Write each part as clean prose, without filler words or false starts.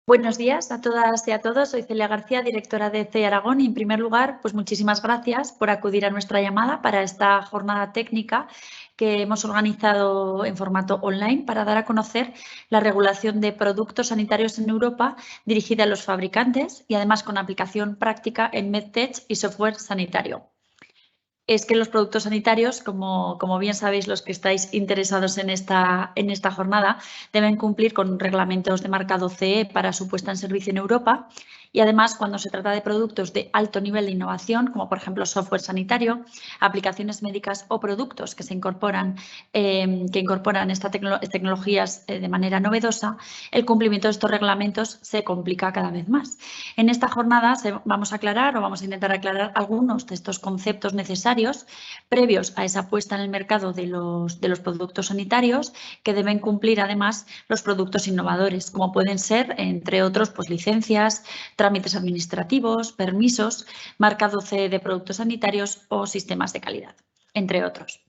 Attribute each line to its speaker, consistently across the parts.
Speaker 1: Buenos días a todas y a todos. Soy Celia García, directora de CEI Aragón y, en primer lugar, pues muchísimas gracias por acudir a nuestra llamada para esta jornada técnica que hemos organizado en formato online para dar a conocer la regulación de productos sanitarios en Europa dirigida a los fabricantes y, además, con aplicación práctica en MedTech y software sanitario. Es que los productos sanitarios, como bien sabéis los que estáis interesados en esta jornada, deben cumplir con reglamentos de marcado CE para su puesta en servicio en Europa y, además, cuando se trata de productos de alto nivel de innovación, como por ejemplo software sanitario, aplicaciones médicas o productos que incorporan estas tecnologías de manera novedosa, el cumplimiento de estos reglamentos se complica cada vez más. En esta jornada vamos a intentar aclarar algunos de estos conceptos necesarios previos a esa puesta en el mercado de los productos sanitarios que deben cumplir, además, los productos innovadores, como pueden ser, entre otros, pues licencias, trámites administrativos, permisos, marcado CE de productos sanitarios o sistemas de calidad, entre otros.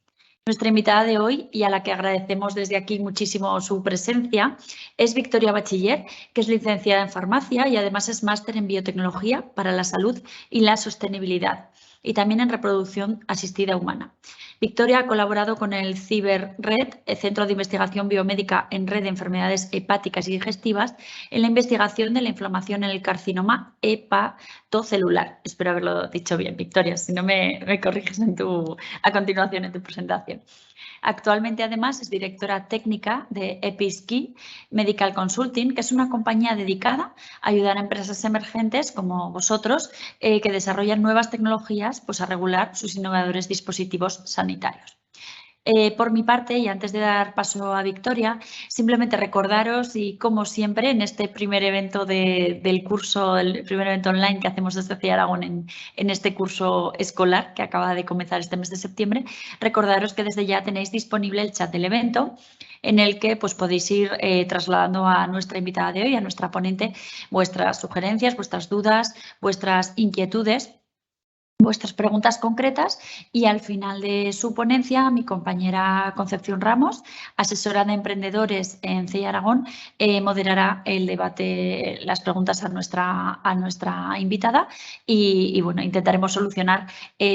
Speaker 1: Nuestra invitada de hoy, y a la que agradecemos desde aquí muchísimo su presencia, es Victoria Bachiller, que es licenciada en farmacia y además es máster en biotecnología para la salud y la sostenibilidad y también en reproducción asistida humana. Victoria ha colaborado con el CIBER-RED, el Centro de Investigación Biomédica en Red de Enfermedades Hepáticas y Digestivas, en la investigación de la inflamación en el carcinoma hepatocelular. Espero haberlo dicho bien, Victoria, si no me corriges a continuación en tu presentación. Actualmente, además, es directora técnica de Episki Medical Consulting, que es una compañía dedicada a ayudar a empresas emergentes como vosotros que desarrollan nuevas tecnologías a regular sus innovadores dispositivos sanitarios. Por mi parte, y antes de dar paso a Victoria, simplemente recordaros, y como siempre en este primer evento del curso, el primer evento online que hacemos desde CEI Aragón en este curso escolar que acaba de comenzar este mes de septiembre, recordaros que desde ya tenéis disponible el chat del evento en el que podéis ir trasladando a nuestra invitada de hoy, a nuestra ponente, vuestras sugerencias, vuestras dudas, vuestras inquietudes, vuestras preguntas concretas, y al final de su ponencia mi compañera Concepción Ramos, asesora de emprendedores en CEI Aragón, moderará el debate, las preguntas a nuestra invitada y bueno, intentaremos solucionar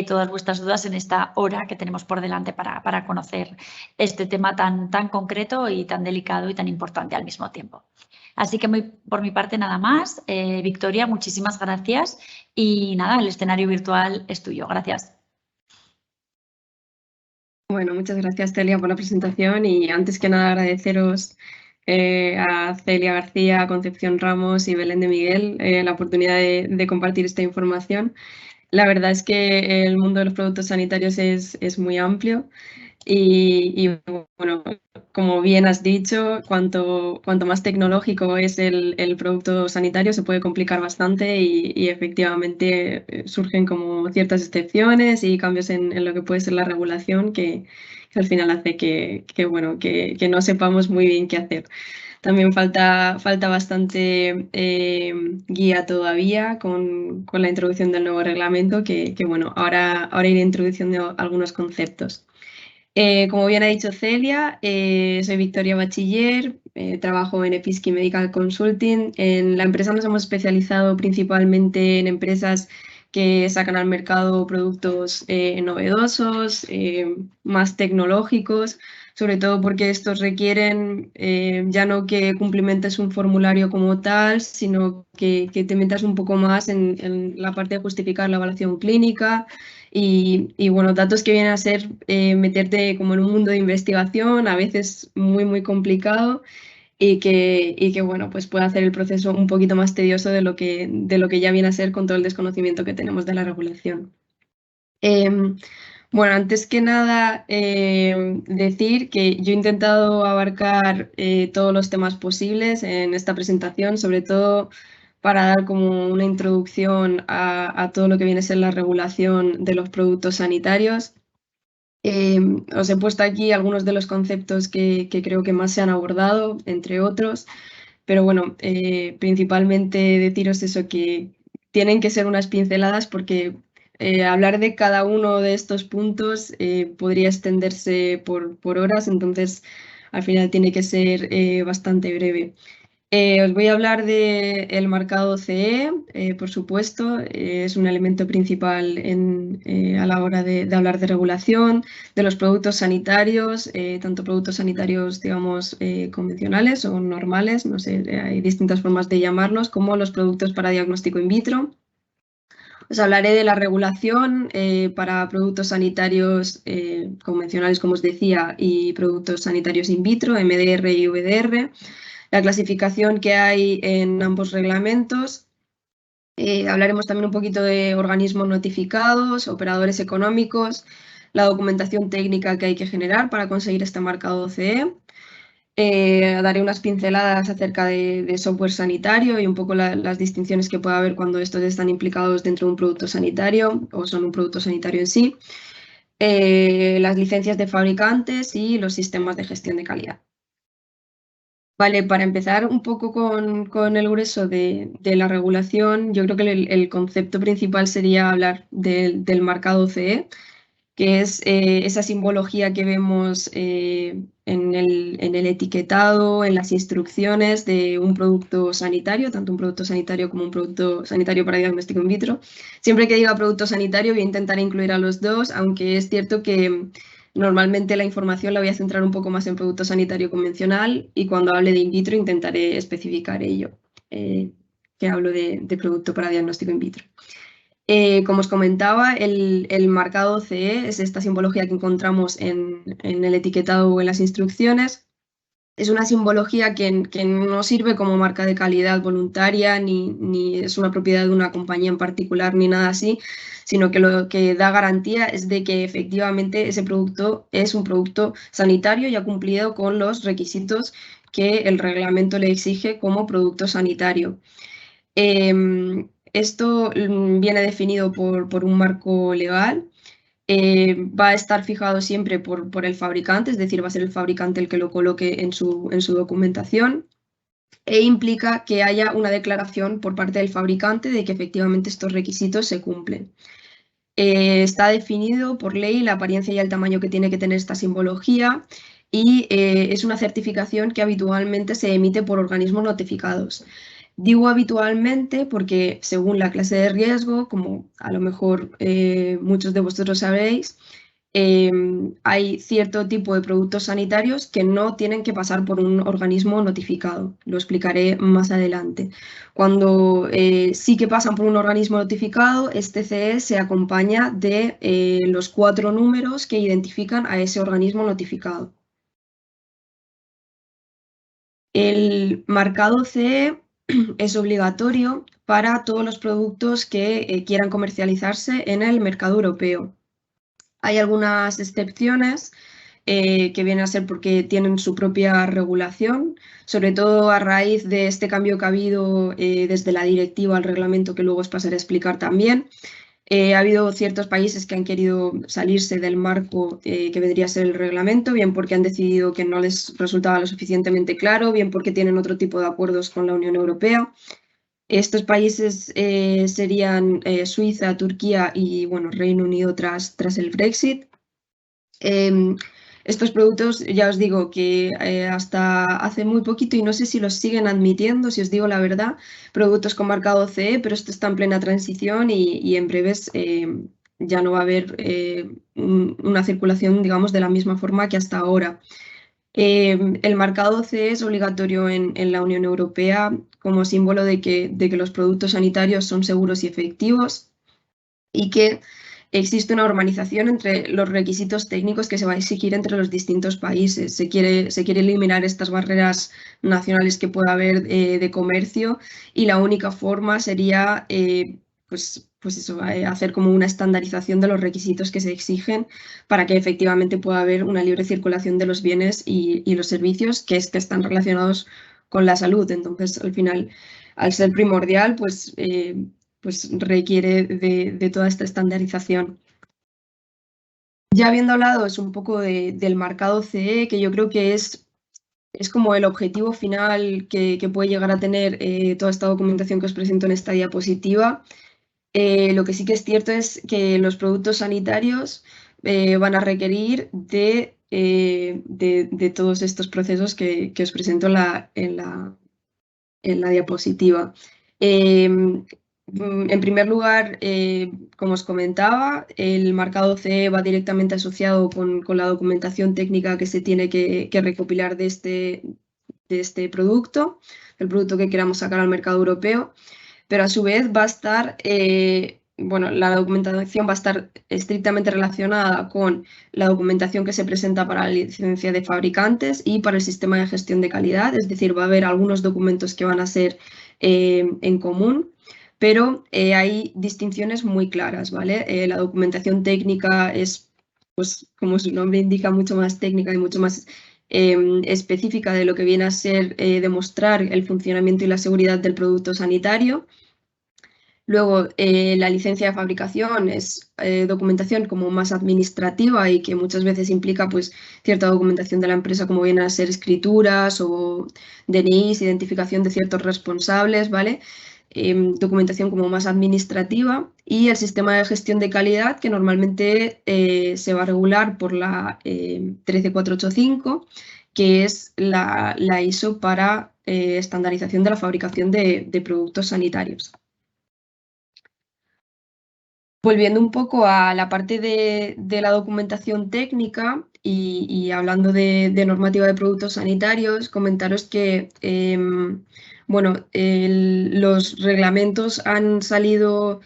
Speaker 1: todas vuestras dudas en esta hora que tenemos por delante para conocer este tema tan concreto y tan delicado y tan importante al mismo tiempo. Así que por mi parte nada más. Victoria, muchísimas gracias y nada, el escenario virtual es tuyo. Gracias.
Speaker 2: Bueno, muchas gracias, Celia, por la presentación y antes que nada agradeceros a Celia García, Concepción Ramos y Belén de Miguel la oportunidad de compartir esta información. La verdad es que el mundo de los productos sanitarios es muy amplio y bueno, como bien has dicho, cuanto más tecnológico es el producto sanitario se puede complicar bastante y efectivamente surgen como ciertas excepciones y cambios en lo que puede ser la regulación que al final hace que no sepamos muy bien qué hacer. También falta bastante guía todavía con la introducción del nuevo reglamento que bueno, ahora iré introduciendo algunos conceptos. Como bien ha dicho Celia, soy Victoria Bachiller, trabajo en Episki Medical Consulting. En la empresa nos hemos especializado principalmente en empresas que sacan al mercado productos novedosos, más tecnológicos, sobre todo porque estos requieren ya no que cumplimentes un formulario como tal, sino que te metas un poco más en la parte de justificar la evaluación clínica y bueno, datos que vienen a ser meterte como en un mundo de investigación, a veces muy complicado y que bueno, pues puede hacer el proceso un poquito más tedioso de lo que ya viene a ser con todo el desconocimiento que tenemos de la regulación. Bueno, antes que nada, decir que yo he intentado abarcar todos los temas posibles en esta presentación, sobre todo para dar como una introducción a todo lo que viene a ser la regulación de los productos sanitarios. Os he puesto aquí algunos de los conceptos que creo que más se han abordado, entre otros, pero bueno, principalmente deciros eso, que tienen que ser unas pinceladas porque hablar de cada uno de estos puntos podría extenderse por horas, entonces al final tiene que ser bastante breve. Os voy a hablar del marcado CE, por supuesto, es un elemento principal a la hora de hablar de regulación, de los productos sanitarios, tanto productos sanitarios, digamos, convencionales o normales, no sé, hay distintas formas de llamarlos, como los productos para diagnóstico in vitro. Os hablaré de la regulación para productos sanitarios convencionales, como os decía, y productos sanitarios in vitro, MDR y VDR, la clasificación que hay en ambos reglamentos. Hablaremos también un poquito de organismos notificados, operadores económicos, la documentación técnica que hay que generar para conseguir este marcado CE. Daré unas pinceladas acerca de software sanitario y un poco las distinciones que puede haber cuando estos están implicados dentro de un producto sanitario o son un producto sanitario en sí. Las licencias de fabricantes y los sistemas de gestión de calidad. Vale, para empezar un poco con el grueso de la regulación, yo creo que el concepto principal sería hablar del marcado CE, que es esa simbología que vemos en el etiquetado, en las instrucciones de un producto sanitario, tanto un producto sanitario como un producto sanitario para diagnóstico in vitro. Siempre que diga producto sanitario voy a intentar incluir a los dos, aunque es cierto que normalmente la información la voy a centrar un poco más en producto sanitario convencional y cuando hable de in vitro intentaré especificar ello, que hablo de producto para diagnóstico in vitro. Como os comentaba, el marcado CE es esta simbología que encontramos en el etiquetado o en las instrucciones. Es una simbología que no sirve como marca de calidad voluntaria, ni es una propiedad de una compañía en particular, ni nada así, sino que lo que da garantía es de que efectivamente ese producto es un producto sanitario y ha cumplido con los requisitos que el reglamento le exige como producto sanitario. Esto viene definido por un marco legal. Va a estar fijado siempre por el fabricante, es decir, va a ser el fabricante el que lo coloque en su documentación e implica que haya una declaración por parte del fabricante de que efectivamente estos requisitos se cumplen. Está definido por ley la apariencia y el tamaño que tiene que tener esta simbología y es una certificación que habitualmente se emite por organismos notificados. Digo habitualmente porque según la clase de riesgo, como a lo mejor muchos de vosotros sabréis, hay cierto tipo de productos sanitarios que no tienen que pasar por un organismo notificado. Lo explicaré más adelante. Cuando sí que pasan por un organismo notificado, este CE se acompaña de los 4 números que identifican a ese organismo notificado. El marcado CE es obligatorio para todos los productos que quieran comercializarse en el mercado europeo. Hay algunas excepciones que vienen a ser porque tienen su propia regulación, sobre todo a raíz de este cambio que ha habido desde la directiva al reglamento que luego os pasaré a explicar también. Ha habido ciertos países que han querido salirse del marco que vendría a ser el reglamento, bien porque han decidido que no les resultaba lo suficientemente claro, bien porque tienen otro tipo de acuerdos con la Unión Europea. Estos países serían Suiza, Turquía y bueno, Reino Unido tras el Brexit. Estos productos, ya os digo que hasta hace muy poquito, y no sé si los siguen admitiendo, si os digo la verdad, productos con marcado CE, pero esto está en plena transición y en breves ya no va a haber una circulación, digamos, de la misma forma que hasta ahora. El marcado CE es obligatorio en la Unión Europea como símbolo de que los productos sanitarios son seguros y efectivos y que existe una armonización entre los requisitos técnicos que se va a exigir entre los distintos países. Se quiere eliminar estas barreras nacionales que pueda haber de comercio y la única forma sería pues eso, hacer como una estandarización de los requisitos que se exigen para que efectivamente pueda haber una libre circulación de los bienes y los servicios que están relacionados con la salud. Entonces, al final, al ser primordial, pues requiere de toda esta estandarización. Ya habiendo hablado es un poco del marcado CE, que yo creo que es como el objetivo final que puede llegar a tener toda esta documentación que os presento en esta diapositiva. Lo que sí que es cierto es que los productos sanitarios van a requerir de todos estos procesos que os presento en la la diapositiva. En primer lugar, como os comentaba, el marcado CE va directamente asociado con la documentación técnica que se tiene que recopilar de este producto, el producto que queramos sacar al mercado europeo, pero a su vez va a estar, bueno, la documentación va a estar estrictamente relacionada con la documentación que se presenta para la licencia de fabricantes y para el sistema de gestión de calidad, es decir, va a haber algunos documentos que van a ser en común, pero hay distinciones muy claras, ¿vale? La documentación técnica es, pues, como su nombre indica, mucho más técnica y mucho más específica de lo que viene a ser demostrar el funcionamiento y la seguridad del producto sanitario. Luego, la licencia de fabricación es documentación como más administrativa y que muchas veces implica pues, cierta documentación de la empresa, como vienen a ser escrituras o DNIs, identificación de ciertos responsables, ¿vale? Documentación como más administrativa y el sistema de gestión de calidad que normalmente se va a regular por la 13485, que es la ISO para estandarización de la fabricación de productos sanitarios. Volviendo un poco a la parte de la documentación técnica y hablando de normativa de productos sanitarios, comentaros que bueno, los reglamentos han salido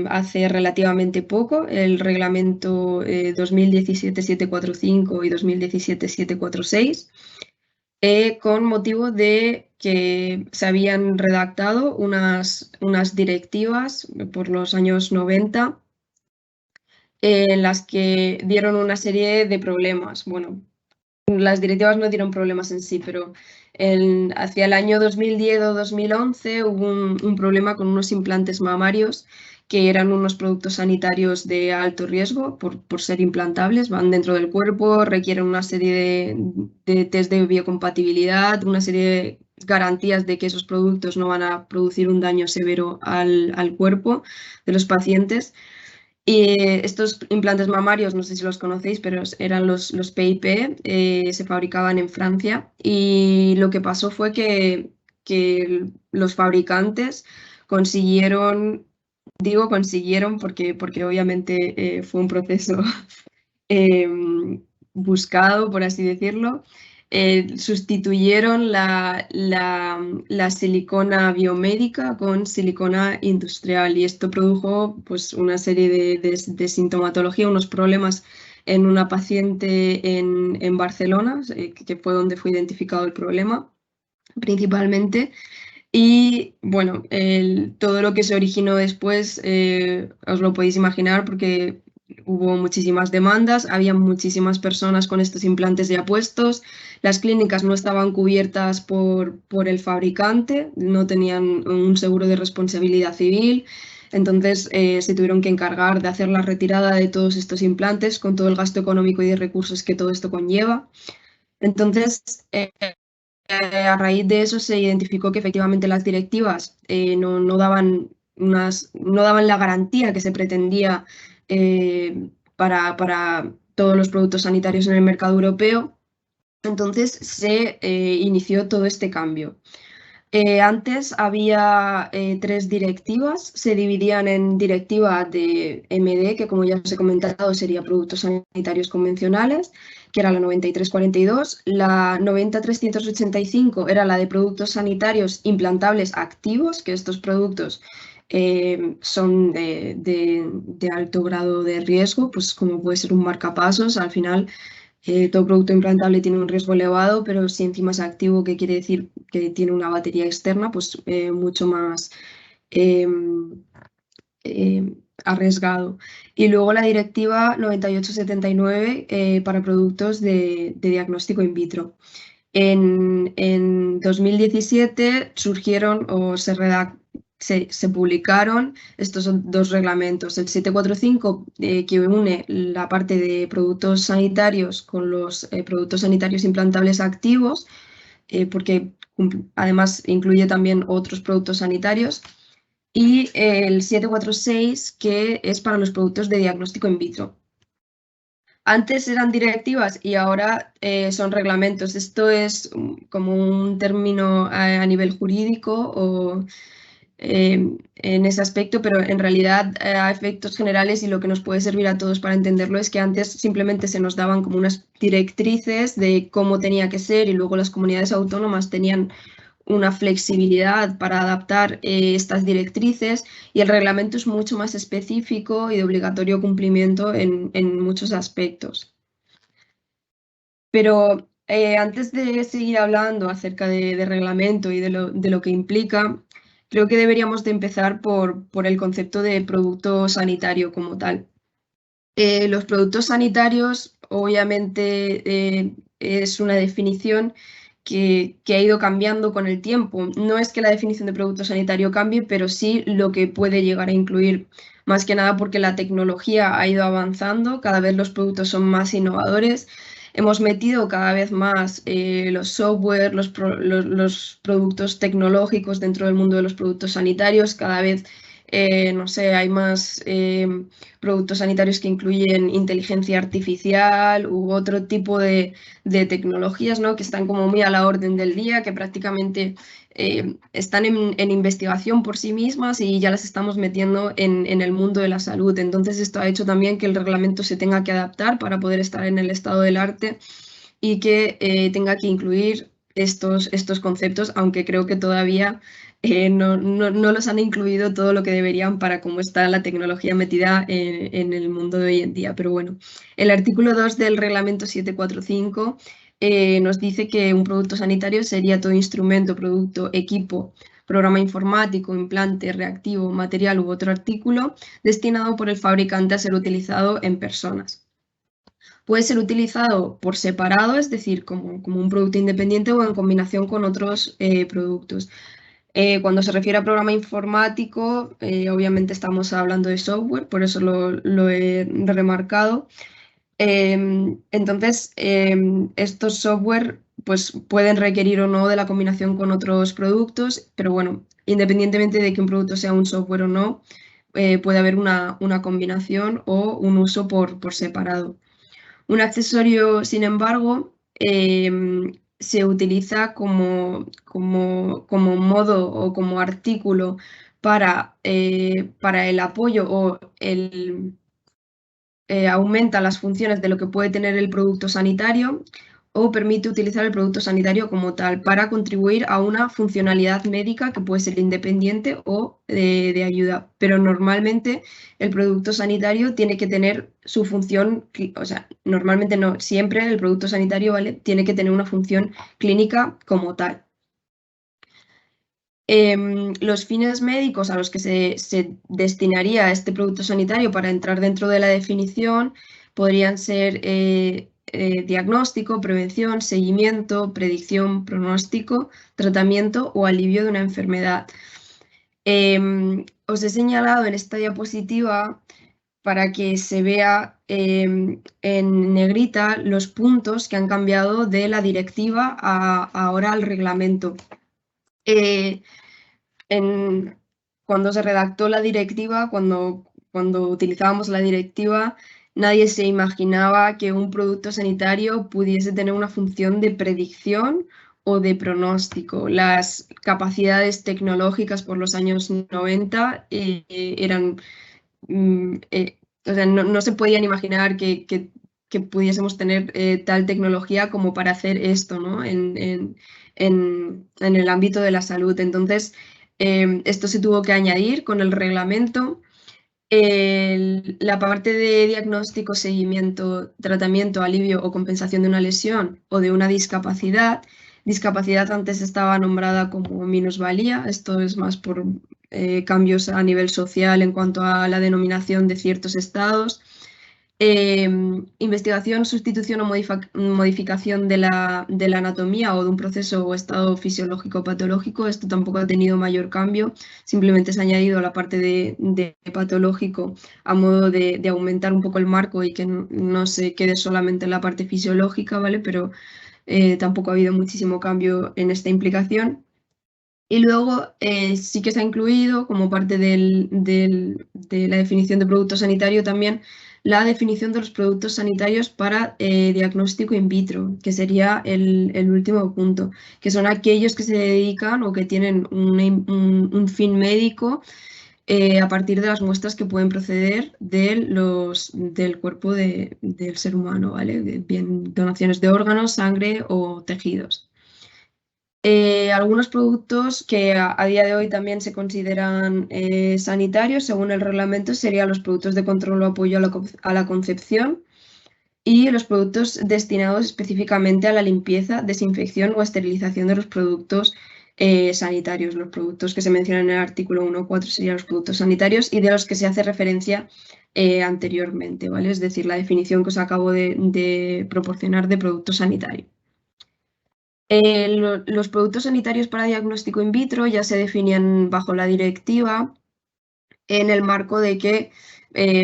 Speaker 2: hace relativamente poco, el reglamento 2017-745 y 2017-746. Con motivo de que se habían redactado unas directivas por los años 90 en las que dieron una serie de problemas. Bueno, las directivas no dieron problemas en sí, pero hacia el año 2010 o 2011 hubo un problema con unos implantes mamarios que eran unos productos sanitarios de alto riesgo por ser implantables, van dentro del cuerpo, requieren una serie de test de biocompatibilidad, una serie de garantías de que esos productos no van a producir un daño severo al cuerpo de los pacientes. Y estos implantes mamarios, no sé si los conocéis, pero eran los PIP, se fabricaban en Francia y lo que pasó fue que los fabricantes consiguieron, digo consiguieron porque obviamente fue un proceso buscado, por así decirlo, sustituyeron la silicona biomédica con silicona industrial y esto produjo pues, una serie de sintomatología, unos problemas en una paciente en Barcelona, que fue donde fue identificado el problema principalmente. Y bueno, todo lo que se originó después os lo podéis imaginar porque hubo muchísimas demandas, había muchísimas personas con estos implantes ya puestos, las clínicas no estaban cubiertas por el fabricante, no tenían un seguro de responsabilidad civil, entonces se tuvieron que encargar de hacer la retirada de todos estos implantes con todo el gasto económico y de recursos que todo esto conlleva. Entonces, a raíz de eso se identificó que efectivamente las directivas no daban la garantía que se pretendía para todos los productos sanitarios en el mercado europeo. Entonces se inició todo este cambio. Antes había 3 directivas, se dividían en directiva de MD, que como ya os he comentado sería productos sanitarios convencionales, que era la 9342, la 90385 era la de productos sanitarios implantables activos, que estos productos son de alto grado de riesgo, pues como puede ser un marcapasos, al final todo producto implantable tiene un riesgo elevado, pero si encima es activo, que quiere decir que tiene una batería externa, pues mucho más arriesgado. Y luego la directiva 9879 para productos de diagnóstico in vitro. En 2017 surgieron o se publicaron estos 2 reglamentos, el 745 que une la parte de productos sanitarios con los productos sanitarios implantables activos, porque además incluye también otros productos sanitarios, y el 746 que es para los productos de diagnóstico in vitro. Antes eran directivas y ahora son reglamentos. Esto es como un término a nivel jurídico o en ese aspecto, pero en realidad a efectos generales y lo que nos puede servir a todos para entenderlo es que antes simplemente se nos daban como unas directrices de cómo tenía que ser y luego las comunidades autónomas tenían una flexibilidad para adaptar estas directrices y el reglamento es mucho más específico y de obligatorio cumplimiento en muchos aspectos. Pero antes de seguir hablando acerca de reglamento y de lo que implica, creo que deberíamos de empezar por el concepto de producto sanitario como tal. Los productos sanitarios, obviamente, es una definición que ha ido cambiando con el tiempo. No es que la definición de producto sanitario cambie, pero sí lo que puede llegar a incluir, más que nada porque la tecnología ha ido avanzando, cada vez los productos son más innovadores. Hemos metido cada vez más los software, los productos tecnológicos dentro del mundo de los productos sanitarios, cada vez no sé, hay más productos sanitarios que incluyen inteligencia artificial u otro tipo de tecnologías, ¿no? Que están como muy a la orden del día, que prácticamente están en investigación por sí mismas y ya las estamos metiendo en el mundo de la salud. Entonces esto ha hecho también que el reglamento se tenga que adaptar para poder estar en el estado del arte y que tenga que incluir estos conceptos, aunque creo que todavía no los han incluido todo lo que deberían para cómo está la tecnología metida en el mundo de hoy en día. Pero bueno, el artículo 2 del reglamento 745 nos dice que un producto sanitario sería todo instrumento, producto, equipo, programa informático, implante, reactivo, material u otro artículo destinado por el fabricante a ser utilizado en personas. Puede ser utilizado por separado, es decir, como un producto independiente o en combinación con otros productos. Cuando se refiere a programa informático, obviamente estamos hablando de software, por eso lo he remarcado. Entonces, estos software pues, pueden requerir o no de la combinación con otros productos, pero bueno, independientemente de que un producto sea un software o no, puede haber una combinación o un uso por separado. Un accesorio, sin embargo, se utiliza como modo o como artículo para el apoyo o aumenta las funciones de lo que puede tener el producto sanitario o permite utilizar el producto sanitario como tal para contribuir a una funcionalidad médica que puede ser independiente o de ayuda. Pero normalmente el producto sanitario tiene que tener su función, o sea, normalmente no, siempre el producto sanitario, ¿vale? Tiene que tener una función clínica como tal. Los fines médicos a los que se destinaría este producto sanitario para entrar dentro de la definición podrían ser diagnóstico, prevención, seguimiento, predicción, pronóstico, tratamiento o alivio de una enfermedad. Os he señalado en esta diapositiva para que se vea en negrita los puntos que han cambiado de la directiva ahora al reglamento. Cuando se redactó la directiva, cuando utilizábamos la directiva, nadie se imaginaba que un producto sanitario pudiese tener una función de predicción o de pronóstico. Las capacidades tecnológicas por los años 90 eran... o sea, no se podían imaginar que pudiésemos tener tal tecnología como para hacer esto, ¿no? en el ámbito de la salud. Entonces, esto se tuvo que añadir con el reglamento. La parte de diagnóstico, seguimiento, tratamiento, alivio o compensación de una lesión o de una discapacidad. Discapacidad antes estaba nombrada como minusvalía, esto es más por cambios a nivel social en cuanto a la denominación de ciertos estados. Investigación, sustitución o modificación de la anatomía o de un proceso o estado fisiológico patológico. Esto tampoco ha tenido mayor cambio, simplemente se ha añadido la parte de patológico a modo de aumentar un poco el marco y que no se quede solamente en la parte fisiológica, ¿vale? Pero tampoco ha habido muchísimo cambio en esta implicación. Y luego sí que se ha incluido como parte de la definición de producto sanitario también la definición de los productos sanitarios para diagnóstico in vitro, que sería el último punto, que son aquellos que se dedican o que tienen un fin médico a partir de las muestras que pueden proceder del cuerpo del ser humano, ¿vale? Bien donaciones de órganos, sangre o tejidos. Algunos productos que a día de hoy también se consideran sanitarios, según el reglamento, serían los productos de control o apoyo a la concepción y los productos destinados específicamente a la limpieza, desinfección o esterilización de los productos sanitarios. Los productos que se mencionan en el artículo 1.4 serían los productos sanitarios y de los que se hace referencia anteriormente, ¿vale? Es decir, la definición que os acabo de proporcionar de producto sanitario. Los productos sanitarios para diagnóstico in vitro ya se definían bajo la directiva en el marco de que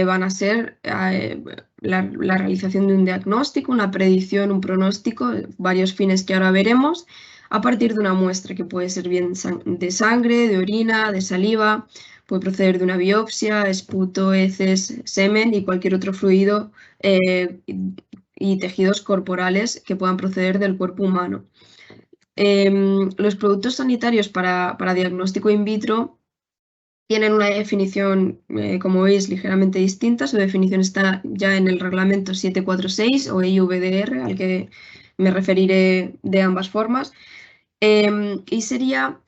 Speaker 2: van a ser la realización de un diagnóstico, una predicción, un pronóstico, varios fines que ahora veremos, a partir de una muestra que puede ser bien de sangre, de orina, de saliva, puede proceder de una biopsia, esputo, heces, semen y cualquier otro fluido y tejidos corporales que puedan proceder del cuerpo humano. Los productos sanitarios para diagnóstico in vitro tienen una definición, como veis, ligeramente distinta. Su definición está ya en el reglamento 746 o EUVDR, al que me referiré de ambas formas. Y sería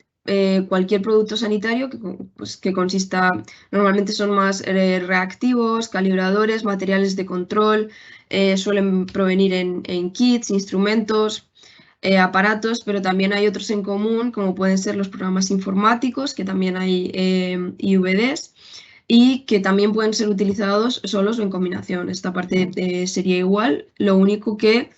Speaker 2: cualquier producto sanitario que consista, normalmente son más reactivos, calibradores, materiales de control, suelen provenir en kits, instrumentos, aparatos, pero también hay otros en común, como pueden ser los programas informáticos, que también hay IVDs, y que también pueden ser utilizados solos o en combinación. Esta parte sería igual, lo único que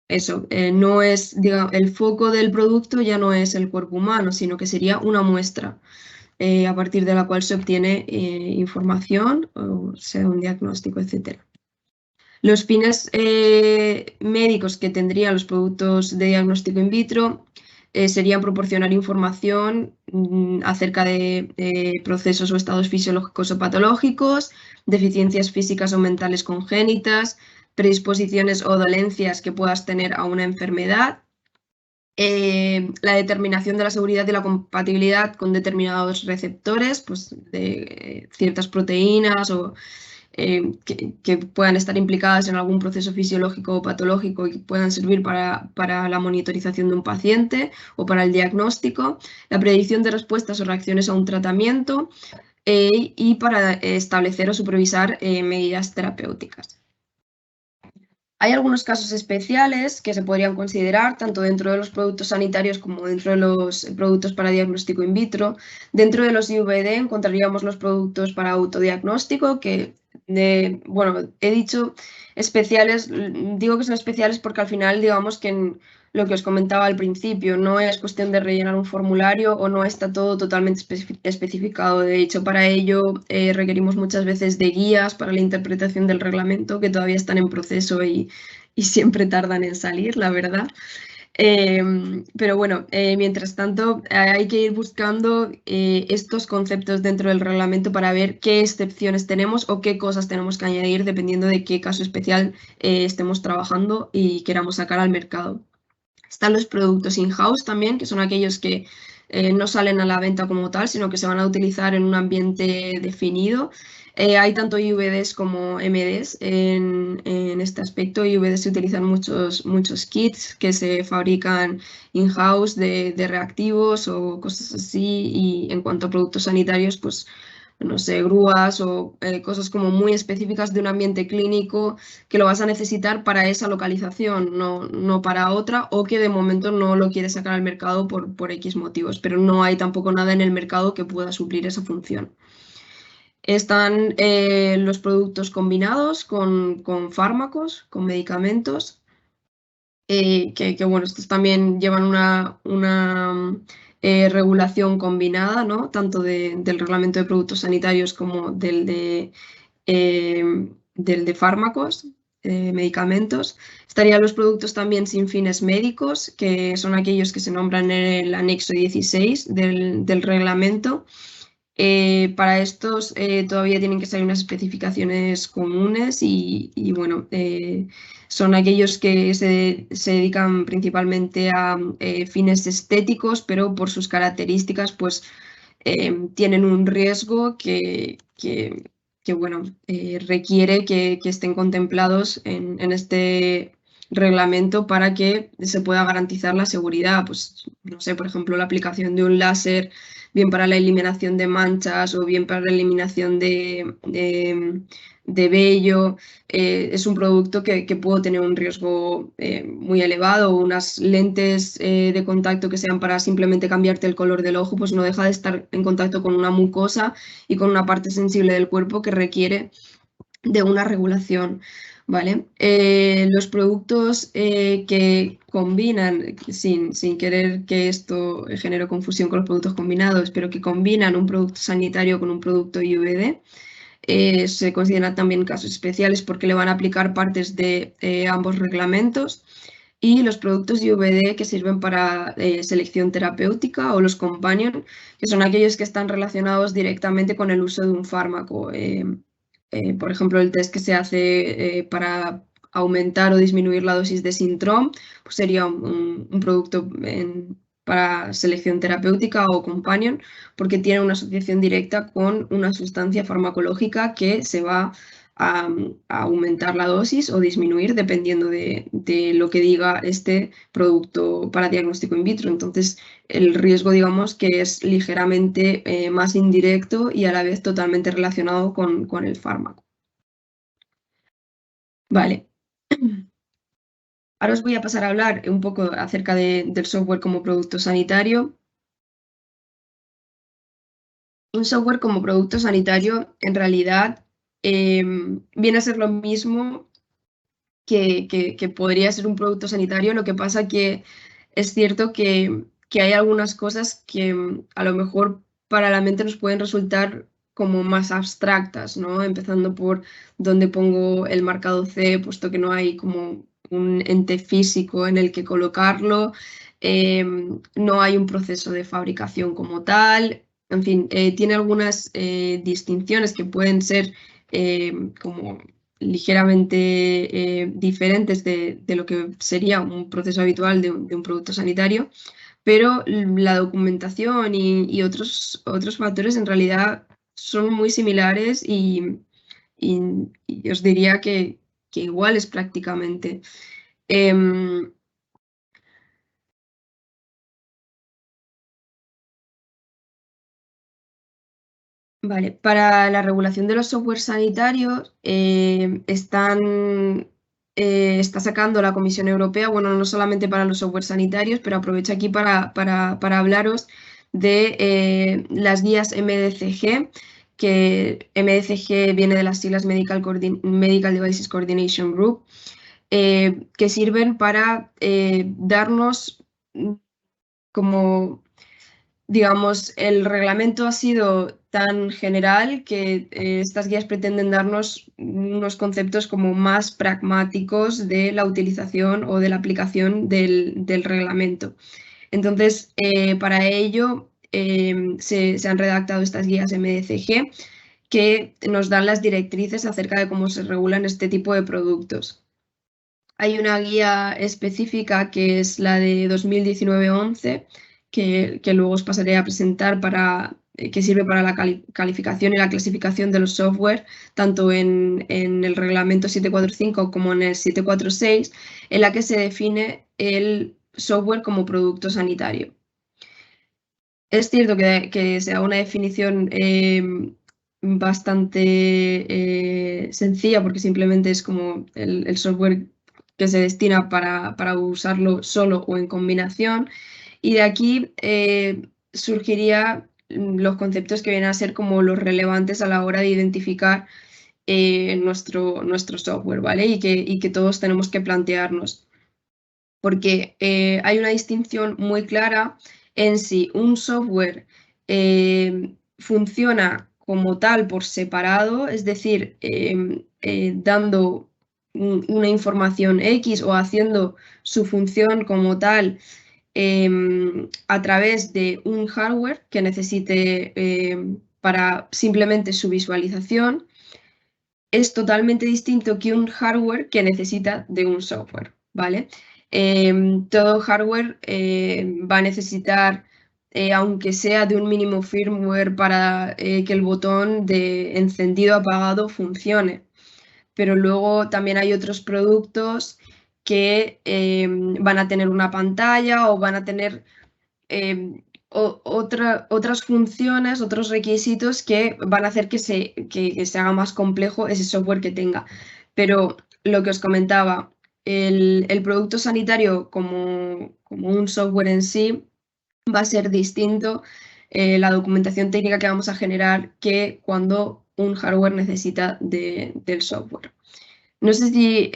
Speaker 2: eso, no es, digamos, el foco del producto ya no es el cuerpo humano, sino que sería una muestra a partir de la cual se obtiene información, o sea, un diagnóstico, etc. Los fines médicos que tendrían los productos de diagnóstico in vitro serían proporcionar información acerca de procesos o estados fisiológicos o patológicos, deficiencias físicas o mentales congénitas, predisposiciones o dolencias que puedas tener a una enfermedad, la determinación de la seguridad y la compatibilidad con determinados receptores, pues de ciertas proteínas o que puedan estar implicadas en algún proceso fisiológico o patológico y puedan servir para la monitorización de un paciente o para el diagnóstico, la predicción de respuestas o reacciones a un tratamiento y para establecer o supervisar medidas terapéuticas. Hay algunos casos especiales que se podrían considerar tanto dentro de los productos sanitarios como dentro de los productos para diagnóstico in vitro. Dentro de los IVD encontraríamos los productos para autodiagnóstico que, bueno, he dicho especiales, digo que son especiales porque al final digamos que lo que os comentaba al principio, no es cuestión de rellenar un formulario o no está todo totalmente especificado. De hecho, para ello requerimos muchas veces de guías para la interpretación del reglamento que todavía están en proceso y siempre tardan en salir, la verdad. Pero bueno, mientras tanto hay que ir buscando estos conceptos dentro del reglamento para ver qué excepciones tenemos o qué cosas tenemos que añadir dependiendo de qué caso especial estemos trabajando y queramos sacar al mercado. Están los productos in-house también, que son aquellos que no salen a la venta como tal, sino que se van a utilizar en un ambiente definido. Hay tanto IVDs como MDs en este aspecto. IVDs se utilizan muchos kits que se fabrican in-house de reactivos o cosas así. Y en cuanto a productos sanitarios, pues no sé, grúas o cosas como muy específicas de un ambiente clínico que lo vas a necesitar para esa localización, no para otra, o que de momento no lo quieres sacar al mercado por X motivos, pero no hay tampoco nada en el mercado que pueda suplir esa función. Están los productos combinados con fármacos, con medicamentos, que bueno, estos también llevan una regulación combinada, ¿no? Tanto del reglamento de productos sanitarios como del de fármacos. medicamentos. Estarían los productos también sin fines médicos, que son aquellos que se nombran en el anexo 16 del reglamento. Para estos todavía tienen que salir unas especificaciones comunes y bueno, son aquellos que se dedican principalmente a fines estéticos, pero por sus características pues tienen un riesgo que bueno, requiere que estén contemplados en este reglamento para que se pueda garantizar la seguridad. Pues, no sé, por ejemplo, la aplicación de un láser, bien para la eliminación de manchas o bien para la eliminación de vello. Es un producto que puede tener un riesgo muy elevado. Unas lentes de contacto que sean para simplemente cambiarte el color del ojo, pues no deja de estar en contacto con una mucosa y con una parte sensible del cuerpo que requiere de una regulación. ¿Vale? Los productos que combinan, sin querer que esto genere confusión con los productos combinados, pero que combinan un producto sanitario con un producto IVD, se consideran también casos especiales porque le van a aplicar partes de ambos reglamentos. Y los productos IVD que sirven para selección terapéutica o los companion, que son aquellos que están relacionados directamente con el uso de un fármaco. Por ejemplo, el test que se hace para aumentar o disminuir la dosis de Sintrom, pues sería un producto para selección terapéutica o companion, porque tiene una asociación directa con una sustancia farmacológica que se va a aumentar la dosis o disminuir dependiendo de lo que diga este producto para diagnóstico in vitro. Entonces, el riesgo, digamos, que es ligeramente más indirecto y a la vez totalmente relacionado con el fármaco. Vale. Ahora os voy a pasar a hablar un poco acerca del software como producto sanitario. Un software como producto sanitario, en realidad, viene a ser lo mismo que podría ser un producto sanitario. Lo que pasa que es cierto que hay algunas cosas que a lo mejor para la mente nos pueden resultar como más abstractas, ¿no? Empezando por dónde pongo el marcado C, puesto que no hay como un ente físico en el que colocarlo, no hay un proceso de fabricación como tal, en fin, tiene algunas distinciones que pueden ser como ligeramente diferentes de lo que sería un proceso habitual de un producto sanitario, pero la documentación y otros factores en realidad son muy similares y os diría que iguales prácticamente. Vale, para la regulación de los software sanitarios está sacando la Comisión Europea, bueno, no solamente para los software sanitarios, pero aprovecho aquí para hablaros de las guías MDCG, que MDCG viene de las siglas Medical Devices Coordination Group, que sirven para darnos como, digamos, el reglamento ha sido tan general que estas guías pretenden darnos unos conceptos como más pragmáticos de la utilización o de la aplicación del reglamento. Entonces, para ello se han redactado estas guías MDCG que nos dan las directrices acerca de cómo se regulan este tipo de productos. Hay una guía específica que es la de 2019-11, que luego os pasaré a presentar, que sirve para la calificación y la clasificación de los software, tanto en el reglamento 745 como en el 746, en la que se define el software como producto sanitario. Es cierto que se da una definición bastante sencilla, porque simplemente es como el software que se destina para usarlo solo o en combinación. Y de aquí surgirían los conceptos que vienen a ser como los relevantes a la hora de identificar nuestro software, ¿vale? Y que todos tenemos que plantearnos. Porque hay una distinción muy clara en si un software funciona como tal por separado, es decir, dando una información X o haciendo su función como tal a través de un hardware que necesite para simplemente su visualización, es totalmente distinto que un hardware que necesita de un software, ¿vale? Todo hardware va a necesitar, aunque sea de un mínimo firmware para que el botón de encendido apagado funcione. Pero luego también hay otros productos que van a tener una pantalla o van a tener otras funciones, otros requisitos que van a hacer que se haga más complejo ese software que tenga. Pero lo que os comentaba, el producto sanitario como un software en sí va a ser distinto la documentación técnica que vamos a generar que cuando un hardware necesita del software. No sé si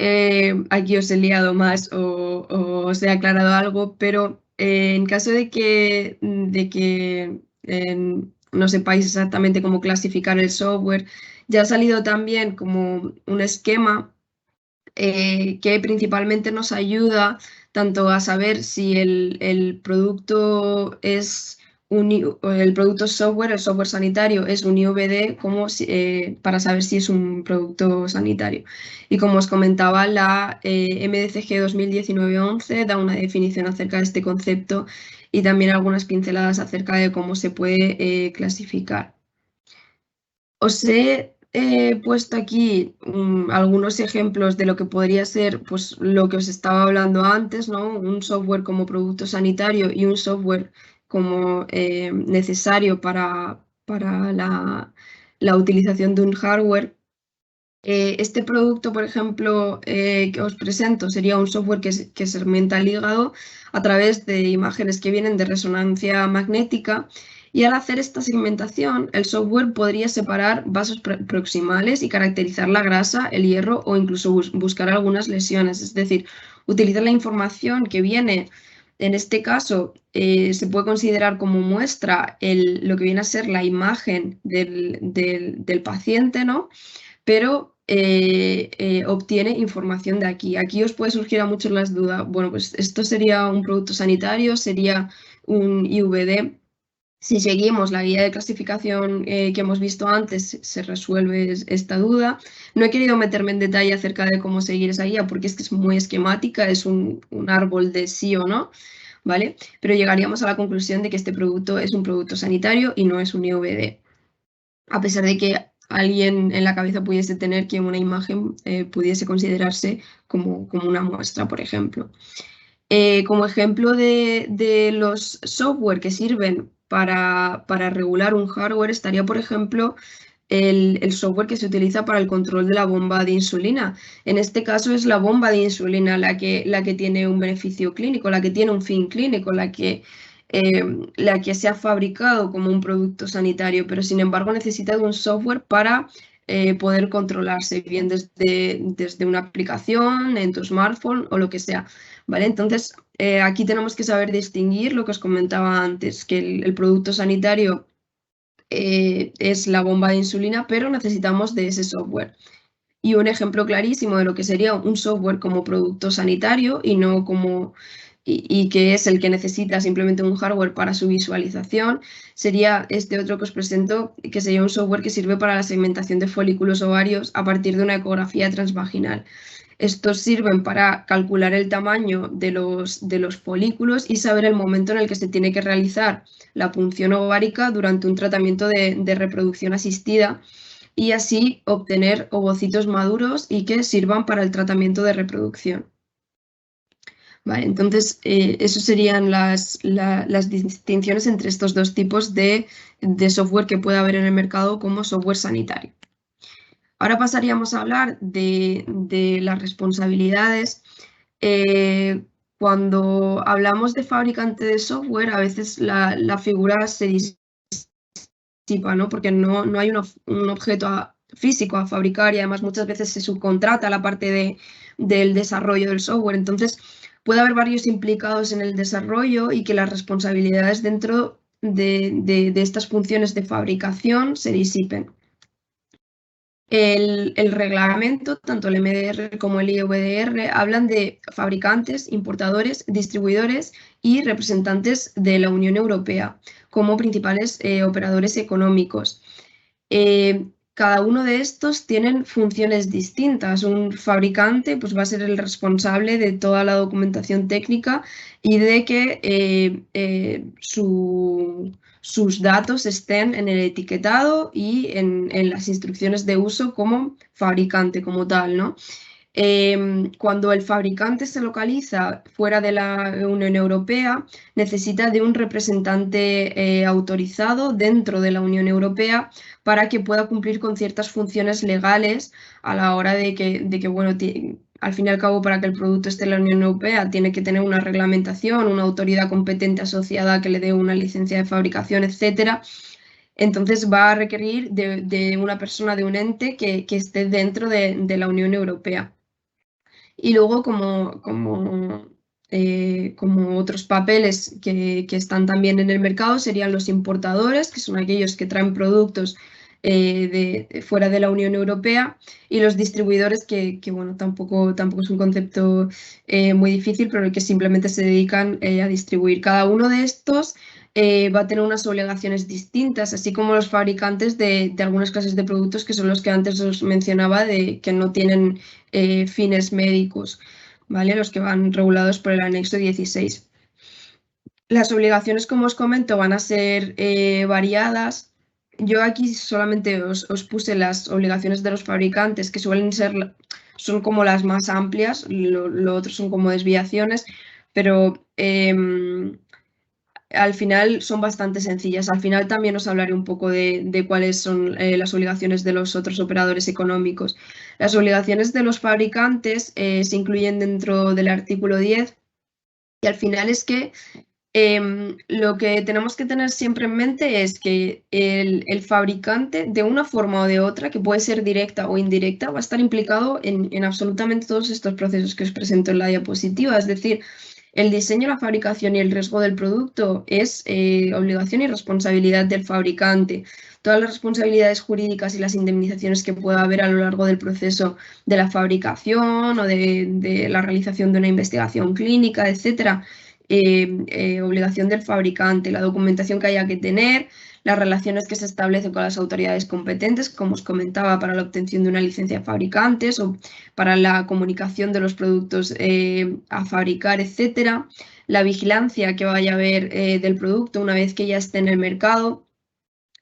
Speaker 2: aquí os he liado más o os he aclarado algo, pero en caso de que no sepáis exactamente cómo clasificar el software, ya ha salido también como un esquema que principalmente nos ayuda tanto a saber si el producto es el producto software, el software sanitario es un IVD como para saber si es un producto sanitario. Y como os comentaba, la MDCG 2019-11 da una definición acerca de este concepto y también algunas pinceladas acerca de cómo se puede clasificar. Os he puesto aquí algunos ejemplos de lo que podría ser pues, lo que os estaba hablando antes, ¿no? Un software como producto sanitario y un software como necesario para la utilización de un hardware. Este producto, por ejemplo, que os presento sería un software que segmenta el hígado a través de imágenes que vienen de resonancia magnética. Y al hacer esta segmentación, el software podría separar vasos proximales y caracterizar la grasa, el hierro o incluso buscar algunas lesiones. Es decir, utilizar la información que viene, en este caso, se puede considerar como muestra lo que viene a ser la imagen del paciente, ¿no? Pero obtiene información de aquí. Aquí os puede surgir a muchos las dudas. Bueno, pues esto sería un producto sanitario, sería un IVD. Si seguimos la guía de clasificación que hemos visto antes, se resuelve esta duda. No he querido meterme en detalle acerca de cómo seguir esa guía porque es que es muy esquemática, es un árbol de sí o no, ¿vale? Pero llegaríamos a la conclusión de que este producto es un producto sanitario y no es un IVD. A pesar de que alguien en la cabeza pudiese tener que una imagen pudiese considerarse como una muestra, por ejemplo. Como ejemplo de los software que sirven para regular un hardware estaría, por ejemplo, el software que se utiliza para el control de la bomba de insulina. En este caso es la bomba de insulina la que tiene un beneficio clínico, la que tiene un fin clínico, la que se ha fabricado como un producto sanitario, pero sin embargo necesita de un software para poder controlarse, bien desde una aplicación, en tu smartphone o lo que sea. ¿Vale? Entonces, aquí tenemos que saber distinguir lo que os comentaba antes, que el producto sanitario es la bomba de insulina, pero necesitamos de ese software. Y un ejemplo clarísimo de lo que sería un software como producto sanitario y no como y que es el que necesita simplemente un hardware para su visualización, sería este otro que os presento, que sería un software que sirve para la segmentación de folículos ovarios a partir de una ecografía transvaginal. Estos sirven para calcular el tamaño de los folículos y saber el momento en el que se tiene que realizar la punción ovárica durante un tratamiento de reproducción asistida y así obtener ovocitos maduros y que sirvan para el tratamiento de reproducción. Vale, entonces, eso serían las distinciones entre estos dos tipos de software que puede haber en el mercado como software sanitario. Ahora pasaríamos a hablar de las responsabilidades. Cuando hablamos de fabricante de software, a veces la figura se disipa, ¿no? Porque no hay un objeto físico a fabricar y además muchas veces se subcontrata la parte del desarrollo del software. Entonces, puede haber varios implicados en el desarrollo y que las responsabilidades dentro de estas funciones de fabricación se disipen. El reglamento, tanto el MDR como el IVDR, hablan de fabricantes, importadores, distribuidores y representantes de la Unión Europea como principales operadores económicos. Cada uno de estos tienen funciones distintas. Un fabricante pues, va a ser el responsable de toda la documentación técnica y de que sus datos estén en el etiquetado y en las instrucciones de uso como fabricante, como tal, ¿no? Cuando el fabricante se localiza fuera de la Unión Europea, necesita de un representante autorizado dentro de la Unión Europea para que pueda cumplir con ciertas funciones legales a la hora de que bueno, al fin y al cabo, para que el producto esté en la Unión Europea, tiene que tener una reglamentación, una autoridad competente asociada que le dé una licencia de fabricación, etcétera. Entonces va a requerir de una persona, de un ente que esté dentro de la Unión Europea. Y luego, como otros papeles que están también en el mercado, serían los importadores, que son aquellos que traen productos de fuera de la Unión Europea, y los distribuidores, que bueno, tampoco es un concepto muy difícil, pero que simplemente se dedican a distribuir. Cada uno de estos va a tener unas obligaciones distintas, así como los fabricantes de algunas clases de productos, que son los que antes os mencionaba, de que no tienen fines médicos, ¿vale? Los que van regulados por el anexo 16. Las obligaciones, como os comento, van a ser variadas. Yo aquí solamente os puse las obligaciones de los fabricantes, que son como las más amplias, lo otro son como desviaciones, pero al final son bastante sencillas. Al final también os hablaré un poco de cuáles son las obligaciones de los otros operadores económicos. Las obligaciones de los fabricantes se incluyen dentro del artículo 10 y al final es que lo que tenemos que tener siempre en mente es que el fabricante, de una forma o de otra, que puede ser directa o indirecta, va a estar implicado en absolutamente todos estos procesos que os presento en la diapositiva. Es decir, el diseño, la fabricación y el riesgo del producto es obligación y responsabilidad del fabricante. Todas las responsabilidades jurídicas y las indemnizaciones que pueda haber a lo largo del proceso de la fabricación o de la realización de una investigación clínica, etcétera, obligación del fabricante, la documentación que haya que tener, las relaciones que se establecen con las autoridades competentes, como os comentaba, para la obtención de una licencia de fabricantes o para la comunicación de los productos a fabricar, etcétera, la vigilancia que vaya a haber del producto una vez que ya esté en el mercado,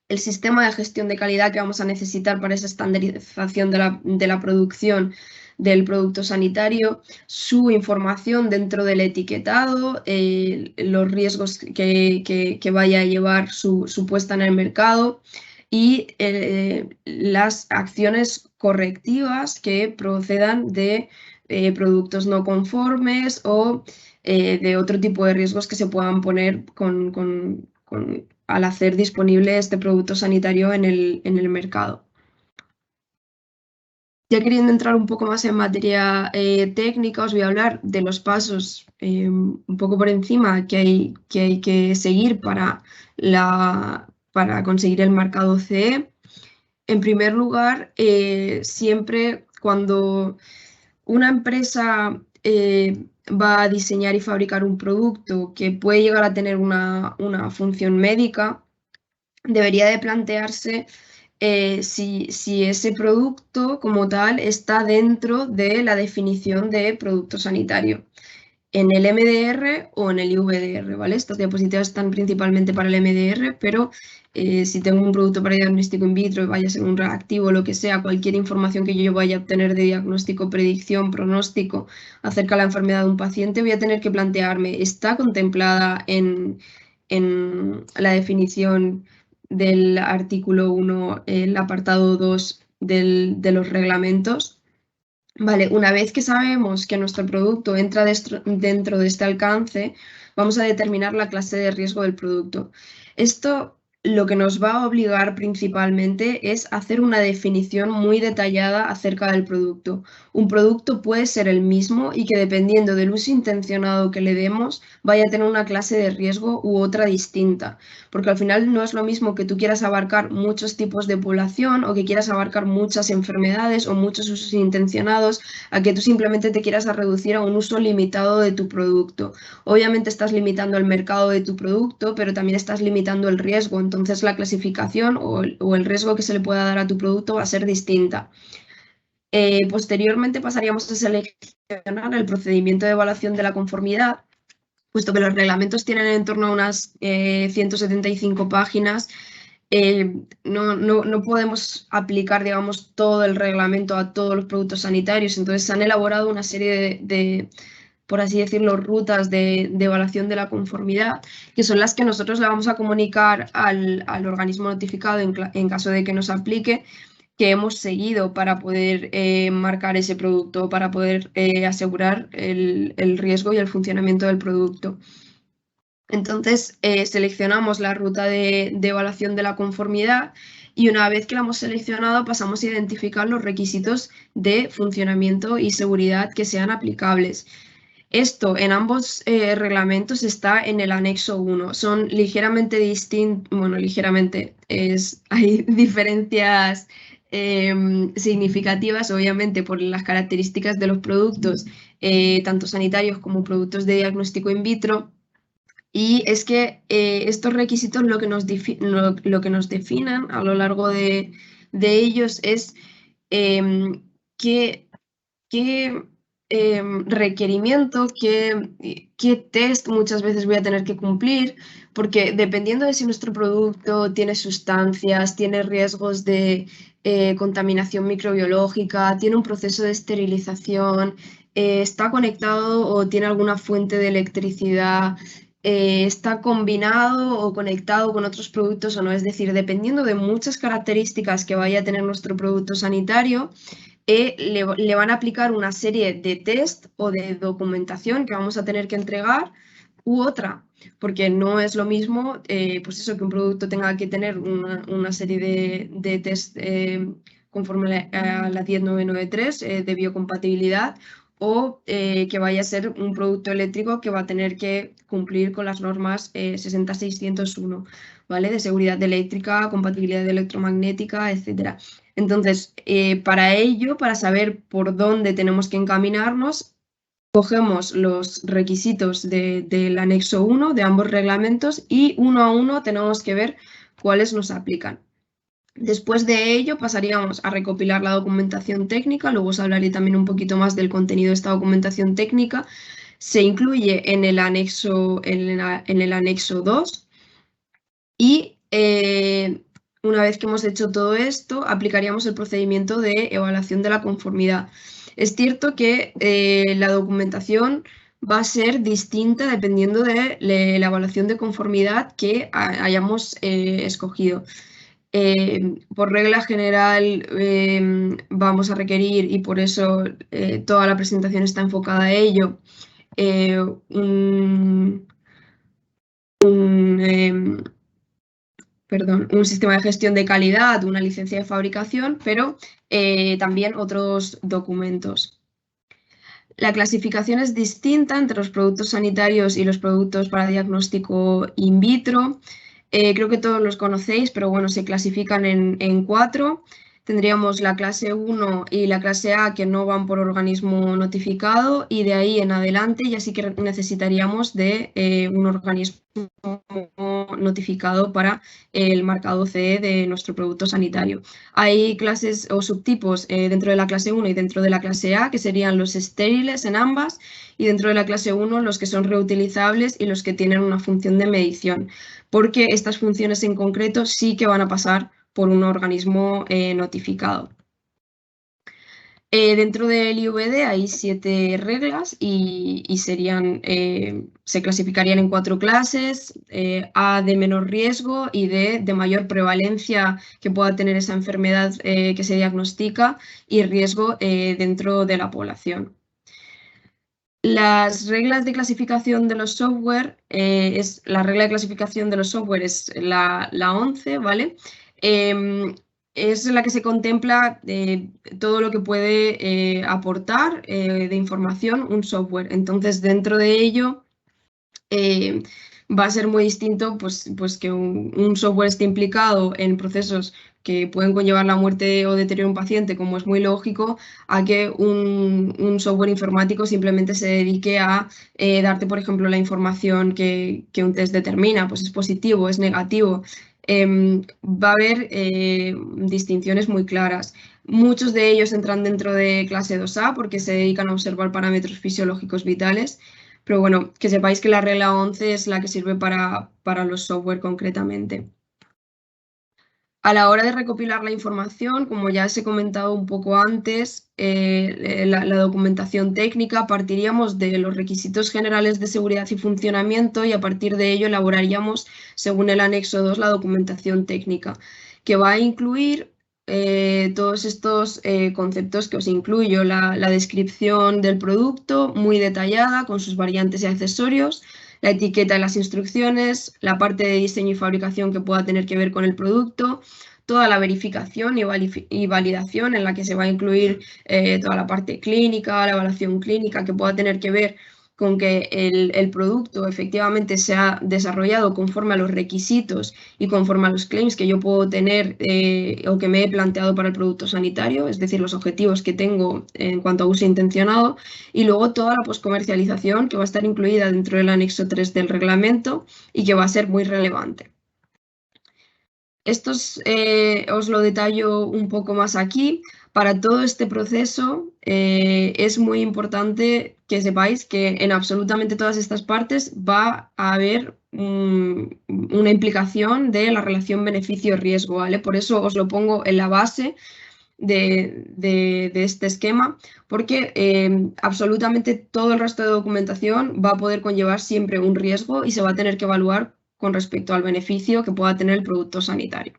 Speaker 2: el sistema de gestión de calidad que vamos a necesitar para esa estandarización de la producción del producto sanitario, su información dentro del etiquetado, los riesgos que vaya a llevar su puesta en el mercado y las acciones correctivas que procedan de productos no conformes o de otro tipo de riesgos que se puedan poner al hacer disponible este producto sanitario en el mercado. Ya queriendo entrar un poco más en materia técnica, os voy a hablar de los pasos un poco por encima que hay que seguir para conseguir el marcado CE. En primer lugar, siempre cuando una empresa va a diseñar y fabricar un producto que puede llegar a tener una función médica, debería de plantearse si ese producto como tal está dentro de la definición de producto sanitario, en el MDR o en el IVDR, ¿vale? Estas diapositivas están principalmente para el MDR, pero si tengo un producto para diagnóstico in vitro, vaya a ser un reactivo, lo que sea, cualquier información que yo vaya a obtener de diagnóstico, predicción, pronóstico acerca de la enfermedad de un paciente, voy a tener que plantearme, ¿está contemplada en la definición del artículo 1, el apartado 2 de los reglamentos? Vale, una vez que sabemos que nuestro producto entra dentro de este alcance, vamos a determinar la clase de riesgo del producto. Esto lo que nos va a obligar principalmente es hacer una definición muy detallada acerca del producto. Un producto puede ser el mismo y que dependiendo del uso intencionado que le demos, vaya a tener una clase de riesgo u otra distinta. Porque al final no es lo mismo que tú quieras abarcar muchos tipos de población o que quieras abarcar muchas enfermedades o muchos usos intencionados a que tú simplemente te quieras reducir a un uso limitado de tu producto. Obviamente estás limitando el mercado de tu producto, pero también estás limitando el riesgo. Entonces la clasificación o el riesgo que se le pueda dar a tu producto va a ser distinta. Posteriormente pasaríamos a seleccionar el procedimiento de evaluación de la conformidad, puesto que los reglamentos tienen en torno a unas 175 páginas. No podemos aplicar, digamos, todo el reglamento a todos los productos sanitarios. Entonces se han elaborado una serie de por así decirlo, rutas de evaluación de la conformidad, que son las que nosotros le vamos a comunicar al organismo notificado en caso de que nos aplique, que hemos seguido para poder marcar ese producto, para poder asegurar el riesgo y el funcionamiento del producto. Entonces, seleccionamos la ruta de evaluación de la conformidad y una vez que la hemos seleccionado pasamos a identificar los requisitos de funcionamiento y seguridad que sean aplicables. Esto en ambos reglamentos está en el anexo 1. Son ligeramente distintos, bueno, ligeramente, hay diferencias significativas, obviamente, por las características de los productos, tanto sanitarios como productos de diagnóstico in vitro. Y es que estos requisitos lo que nos definen a lo largo de ellos es qué requerimiento, qué test muchas veces voy a tener que cumplir, porque dependiendo de si nuestro producto tiene sustancias, tiene riesgos de contaminación microbiológica, tiene un proceso de esterilización, está conectado o tiene alguna fuente de electricidad, está combinado o conectado con otros productos o no. Es decir, dependiendo de muchas características que vaya a tener nuestro producto sanitario, le van a aplicar una serie de test o de documentación que vamos a tener que entregar u otra, porque no es lo mismo, pues eso, que un producto tenga que tener una serie de test conforme a la 10993 de biocompatibilidad o que vaya a ser un producto eléctrico que va a tener que cumplir con las normas 60601, ¿vale? De seguridad eléctrica, compatibilidad electromagnética, etcétera. Entonces, para ello, para saber por dónde tenemos que encaminarnos, cogemos los requisitos del anexo 1 de ambos reglamentos y uno a uno tenemos que ver cuáles nos aplican. Después de ello pasaríamos a recopilar la documentación técnica, luego os hablaré también un poquito más del contenido de esta documentación técnica. Se incluye en el anexo, en el anexo 2 y una vez que hemos hecho todo esto, aplicaríamos el procedimiento de evaluación de la conformidad. Es cierto que la documentación va a ser distinta dependiendo de la evaluación de conformidad que hayamos escogido. Por regla general vamos a requerir, y por eso toda la presentación está enfocada a ello, un sistema de gestión de calidad, una licencia de fabricación, pero también otros documentos. La clasificación es distinta entre los productos sanitarios y los productos para diagnóstico in vitro. Creo que todos los conocéis, pero bueno, se clasifican en 4. Tendríamos la clase 1 y la clase A que no van por organismo notificado y de ahí en adelante ya sí que necesitaríamos de un organismo notificado para el marcado CE de nuestro producto sanitario. Hay clases o subtipos dentro de la clase 1 y dentro de la clase A, que serían los estériles en ambas, y dentro de la clase 1 los que son reutilizables y los que tienen una función de medición, porque estas funciones en concreto sí que van a pasar por un organismo notificado. Dentro del IVD hay 7 reglas y serían, se clasificarían en 4 clases, A de menor riesgo y D de mayor prevalencia que pueda tener esa enfermedad que se diagnostica y riesgo dentro de la población. Las reglas de clasificación de los software, la regla de clasificación de los software es la 11, ¿vale? Es la que se contempla todo lo que puede aportar de información un software. Entonces, dentro de ello, va a ser muy distinto pues que un software esté implicado en procesos que pueden conllevar la muerte o deterioro de un paciente, como es muy lógico, a que un software informático simplemente se dedique a darte, por ejemplo, la información que un test determina, pues es positivo, es negativo. Va a haber distinciones muy claras. Muchos de ellos entran dentro de clase 2A porque se dedican a observar parámetros fisiológicos vitales. Pero bueno, que sepáis que la regla 11 es la que sirve para los software concretamente. A la hora de recopilar la información, como ya os he comentado un poco antes, la documentación técnica, partiríamos de los requisitos generales de seguridad y funcionamiento y a partir de ello elaboraríamos, según el anexo 2, la documentación técnica, que va a incluir todos estos conceptos que os incluyo, la descripción del producto muy detallada con sus variantes y accesorios, la etiqueta y las instrucciones, la parte de diseño y fabricación que pueda tener que ver con el producto, toda la verificación y validación en la que se va a incluir toda la parte clínica, la evaluación clínica que pueda tener que ver con que el producto efectivamente se ha desarrollado conforme a los requisitos y conforme a los claims que yo puedo tener o que me he planteado para el producto sanitario, es decir, los objetivos que tengo en cuanto a uso intencionado, y luego toda la poscomercialización que va a estar incluida dentro del anexo 3 del reglamento y que va a ser muy relevante. Esto os lo detallo un poco más aquí. Para todo este proceso es muy importante que sepáis que en absolutamente todas estas partes va a haber una implicación de la relación beneficio-riesgo, ¿vale? Por eso os lo pongo en la base de este esquema, porque absolutamente todo el resto de documentación va a poder conllevar siempre un riesgo y se va a tener que evaluar con respecto al beneficio que pueda tener el producto sanitario.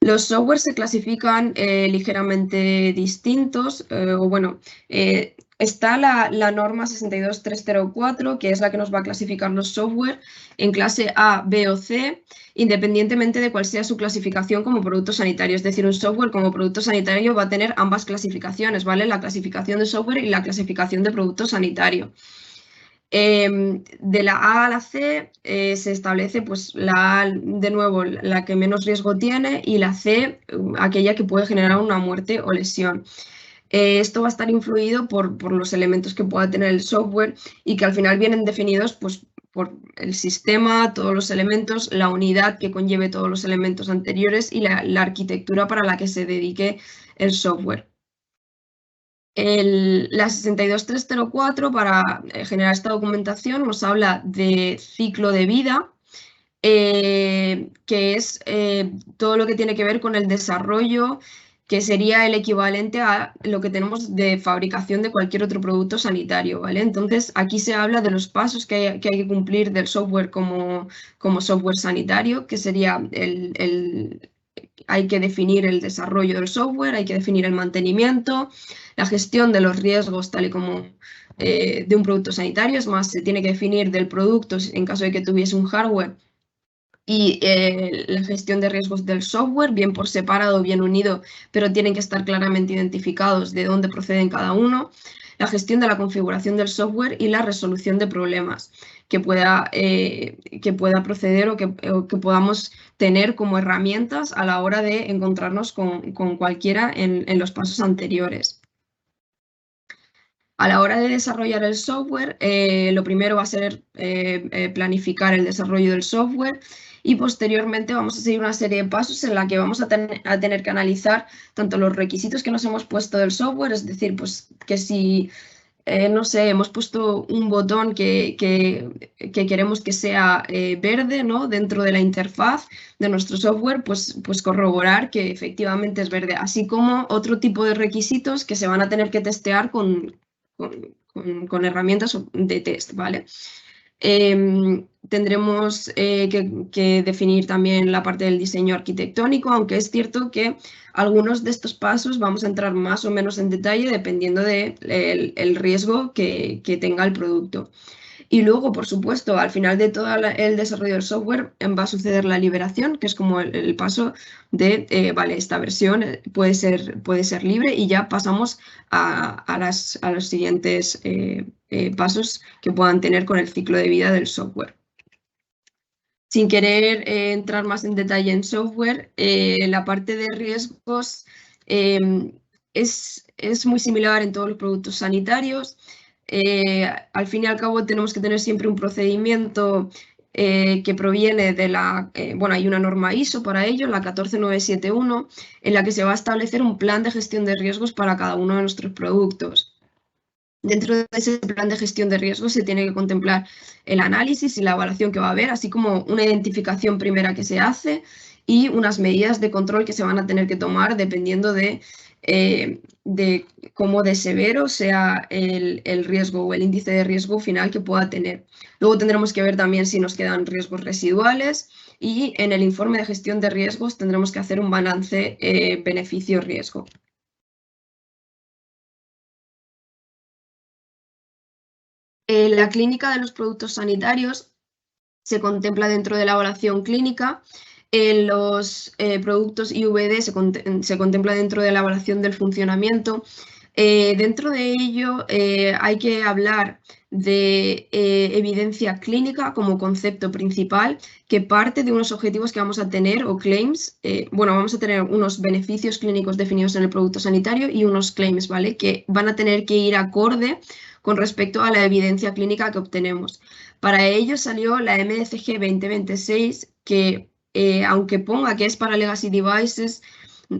Speaker 2: Los softwares se clasifican ligeramente distintos, o bueno, está la norma 62304, que es la que nos va a clasificar los software en clase A, B o C, independientemente de cuál sea su clasificación como producto sanitario. Es decir, un software como producto sanitario va a tener ambas clasificaciones, ¿vale? La clasificación de software y la clasificación de producto sanitario. De la A a la C se establece pues la A, de nuevo, la que menos riesgo tiene, y la C, aquella que puede generar una muerte o lesión. Esto va a estar influido por los elementos que pueda tener el software y que al final vienen definidos pues, por el sistema, todos los elementos, la unidad que conlleve todos los elementos anteriores y la arquitectura para la que se dedique el software. La 62304 para generar esta documentación nos habla de ciclo de vida, que es todo lo que tiene que ver con el desarrollo, que sería el equivalente a lo que tenemos de fabricación de cualquier otro producto sanitario, ¿vale? Entonces, aquí se habla de los pasos que hay que cumplir del software como software sanitario, que sería hay que definir el desarrollo del software, hay que definir el mantenimiento, la gestión de los riesgos tal y como de un producto sanitario. Es más, se tiene que definir del producto en caso de que tuviese un hardware y la gestión de riesgos del software, bien por separado, bien unido, pero tienen que estar claramente identificados de dónde proceden cada uno. La gestión de la configuración del software y la resolución de problemas que pueda proceder o que podamos tener como herramientas a la hora de encontrarnos con cualquiera en los pasos anteriores. A la hora de desarrollar el software, lo primero va a ser planificar el desarrollo del software y posteriormente vamos a seguir una serie de pasos en la que vamos a tener que analizar tanto los requisitos que nos hemos puesto del software, es decir, pues que si, no sé, hemos puesto un botón que queremos que sea verde, ¿no? Dentro de la interfaz de nuestro software, pues corroborar que efectivamente es verde, así como otro tipo de requisitos que se van a tener que testear con herramientas de test, ¿vale? Tendremos que definir también la parte del diseño arquitectónico, aunque es cierto que algunos de estos pasos vamos a entrar más o menos en detalle dependiendo del riesgo que tenga el producto. Y luego, por supuesto, al final de todo el desarrollo del software va a suceder la liberación, que es como el paso de, vale, esta versión puede ser libre, y ya pasamos a los siguientes pasos que puedan tener con el ciclo de vida del software. Sin querer entrar más en detalle en software, la parte de riesgos es muy similar en todos los productos sanitarios. Al fin y al cabo tenemos que tener siempre un procedimiento que proviene de bueno, hay una norma ISO para ello, la 14971, en la que se va a establecer un plan de gestión de riesgos para cada uno de nuestros productos. Dentro de ese plan de gestión de riesgos se tiene que contemplar el análisis y la evaluación que va a haber, así como una identificación primera que se hace y unas medidas de control que se van a tener que tomar dependiendo de cómo de severo sea el riesgo o el índice de riesgo final que pueda tener. Luego tendremos que ver también si nos quedan riesgos residuales y en el informe de gestión de riesgos tendremos que hacer un balance beneficio-riesgo. La clínica de los productos sanitarios se contempla dentro de la evaluación clínica. En los productos IVD se contempla dentro de la evaluación del funcionamiento. Dentro de ello hay que hablar de evidencia clínica como concepto principal, que parte de unos objetivos que vamos a tener o claims. Bueno, vamos a tener unos beneficios clínicos definidos en el producto sanitario y unos claims, ¿vale? Que van a tener que ir acorde con respecto a la evidencia clínica que obtenemos. Para ello salió la MDCG 2026, que aunque ponga que es para legacy devices,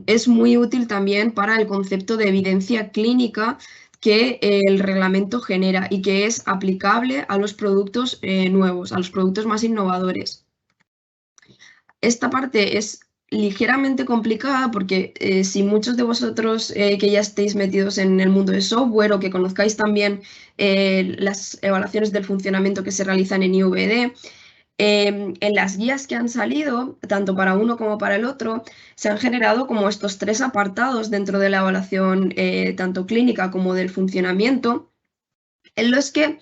Speaker 2: es muy útil también para el concepto de evidencia clínica que el reglamento genera y que es aplicable a los productos nuevos, a los productos más innovadores. Esta parte es ligeramente complicada porque si muchos de vosotros que ya estéis metidos en el mundo de software o que conozcáis también las evaluaciones del funcionamiento que se realizan en IVD, en las guías que han salido, tanto para uno como para el otro, se han generado como estos 3 apartados dentro de la evaluación tanto clínica como del funcionamiento, en los que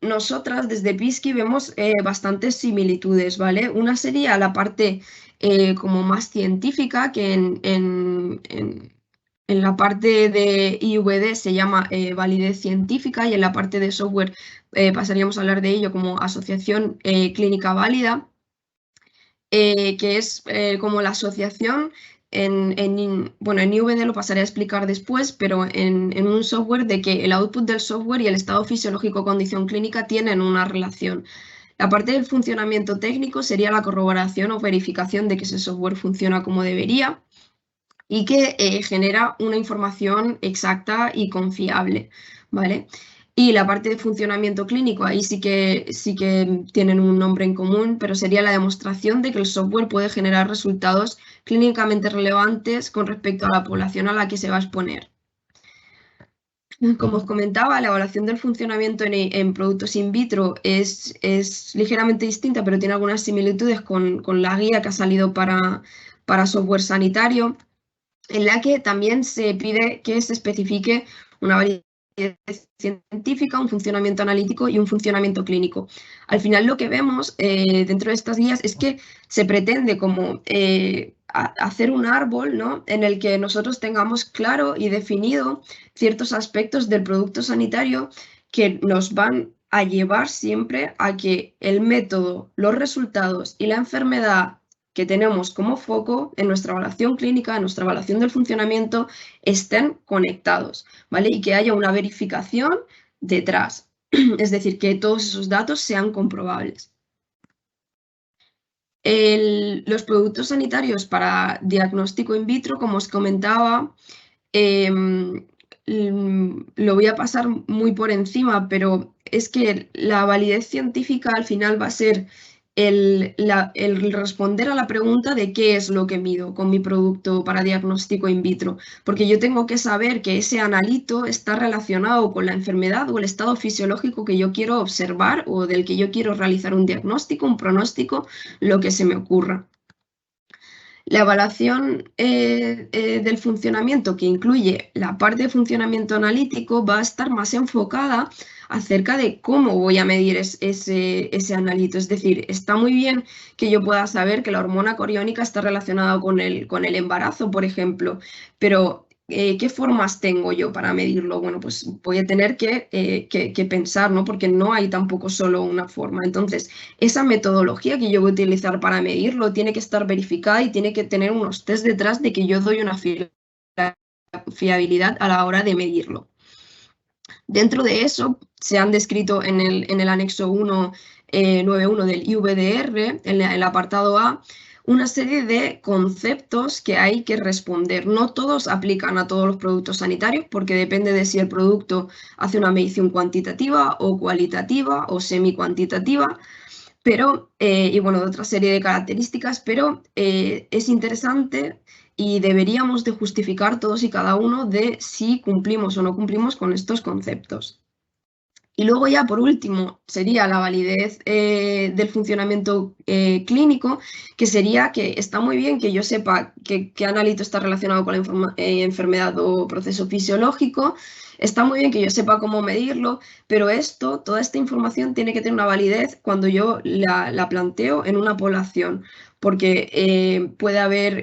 Speaker 2: nosotras desde PISCI vemos bastantes similitudes, ¿vale? Una sería la parte como más científica, que en la parte de IVD se llama validez científica, y en la parte de software pasaríamos a hablar de ello como asociación clínica válida, que es como la asociación. Bueno, en IVD lo pasaré a explicar después, pero en un software de que el output del software y el estado fisiológico o condición clínica tienen una relación. La parte del funcionamiento técnico sería la corroboración o verificación de que ese software funciona como debería y que genera una información exacta y confiable, ¿vale? Y la parte de funcionamiento clínico, ahí sí que tienen un nombre en común, pero sería la demostración de que el software puede generar resultados clínicamente relevantes con respecto a la población a la que se va a exponer. Como os comentaba, la evaluación del funcionamiento en productos in vitro es ligeramente distinta, pero tiene algunas similitudes con la guía que ha salido para software sanitario, en la que también se pide que se especifique una validez científica, un funcionamiento analítico y un funcionamiento clínico. Al final lo que vemos dentro de estas guías es que se pretende como hacer un árbol, ¿no?, en el que nosotros tengamos claro y definido ciertos aspectos del producto sanitario que nos van a llevar siempre a que el método, los resultados y la enfermedad que tenemos como foco en nuestra evaluación clínica, en nuestra evaluación del funcionamiento, estén conectados, ¿vale? Y que haya una verificación detrás, es decir, que todos esos datos sean comprobables. Los productos sanitarios para diagnóstico in vitro, como os comentaba, lo voy a pasar muy por encima, pero es que la validez científica al final va a ser el responder a la pregunta de qué es lo que mido con mi producto para diagnóstico in vitro, porque yo tengo que saber que ese analito está relacionado con la enfermedad o el estado fisiológico que yo quiero observar o del que yo quiero realizar un diagnóstico, un pronóstico, lo que se me ocurra. La evaluación del funcionamiento, que incluye la parte de funcionamiento analítico, va a estar más enfocada acerca de cómo voy a medir ese analito. Es decir, está muy bien que yo pueda saber que la hormona coriónica está relacionada con el embarazo, por ejemplo, pero ¿qué formas tengo yo para medirlo? Bueno, pues voy a tener que pensar, ¿no? Porque no hay tampoco solo una forma. Entonces, esa metodología que yo voy a utilizar para medirlo tiene que estar verificada y tiene que tener unos test detrás de que yo doy una fiabilidad a la hora de medirlo. Dentro de eso, se han descrito en el anexo 1.9.1 del IVDR, en el apartado A, una serie de conceptos que hay que responder. No todos aplican a todos los productos sanitarios porque depende de si el producto hace una medición cuantitativa o cualitativa o semi-cuantitativa, pero, y bueno, de otra serie de características, pero es interesante y deberíamos de justificar todos y cada uno de si cumplimos o no cumplimos con estos conceptos. Y luego ya por último sería la validez del funcionamiento clínico, que sería que está muy bien que yo sepa qué analito está relacionado con la enfermedad o proceso fisiológico, está muy bien que yo sepa cómo medirlo, pero toda esta información tiene que tener una validez cuando yo la planteo en una población, porque puede haber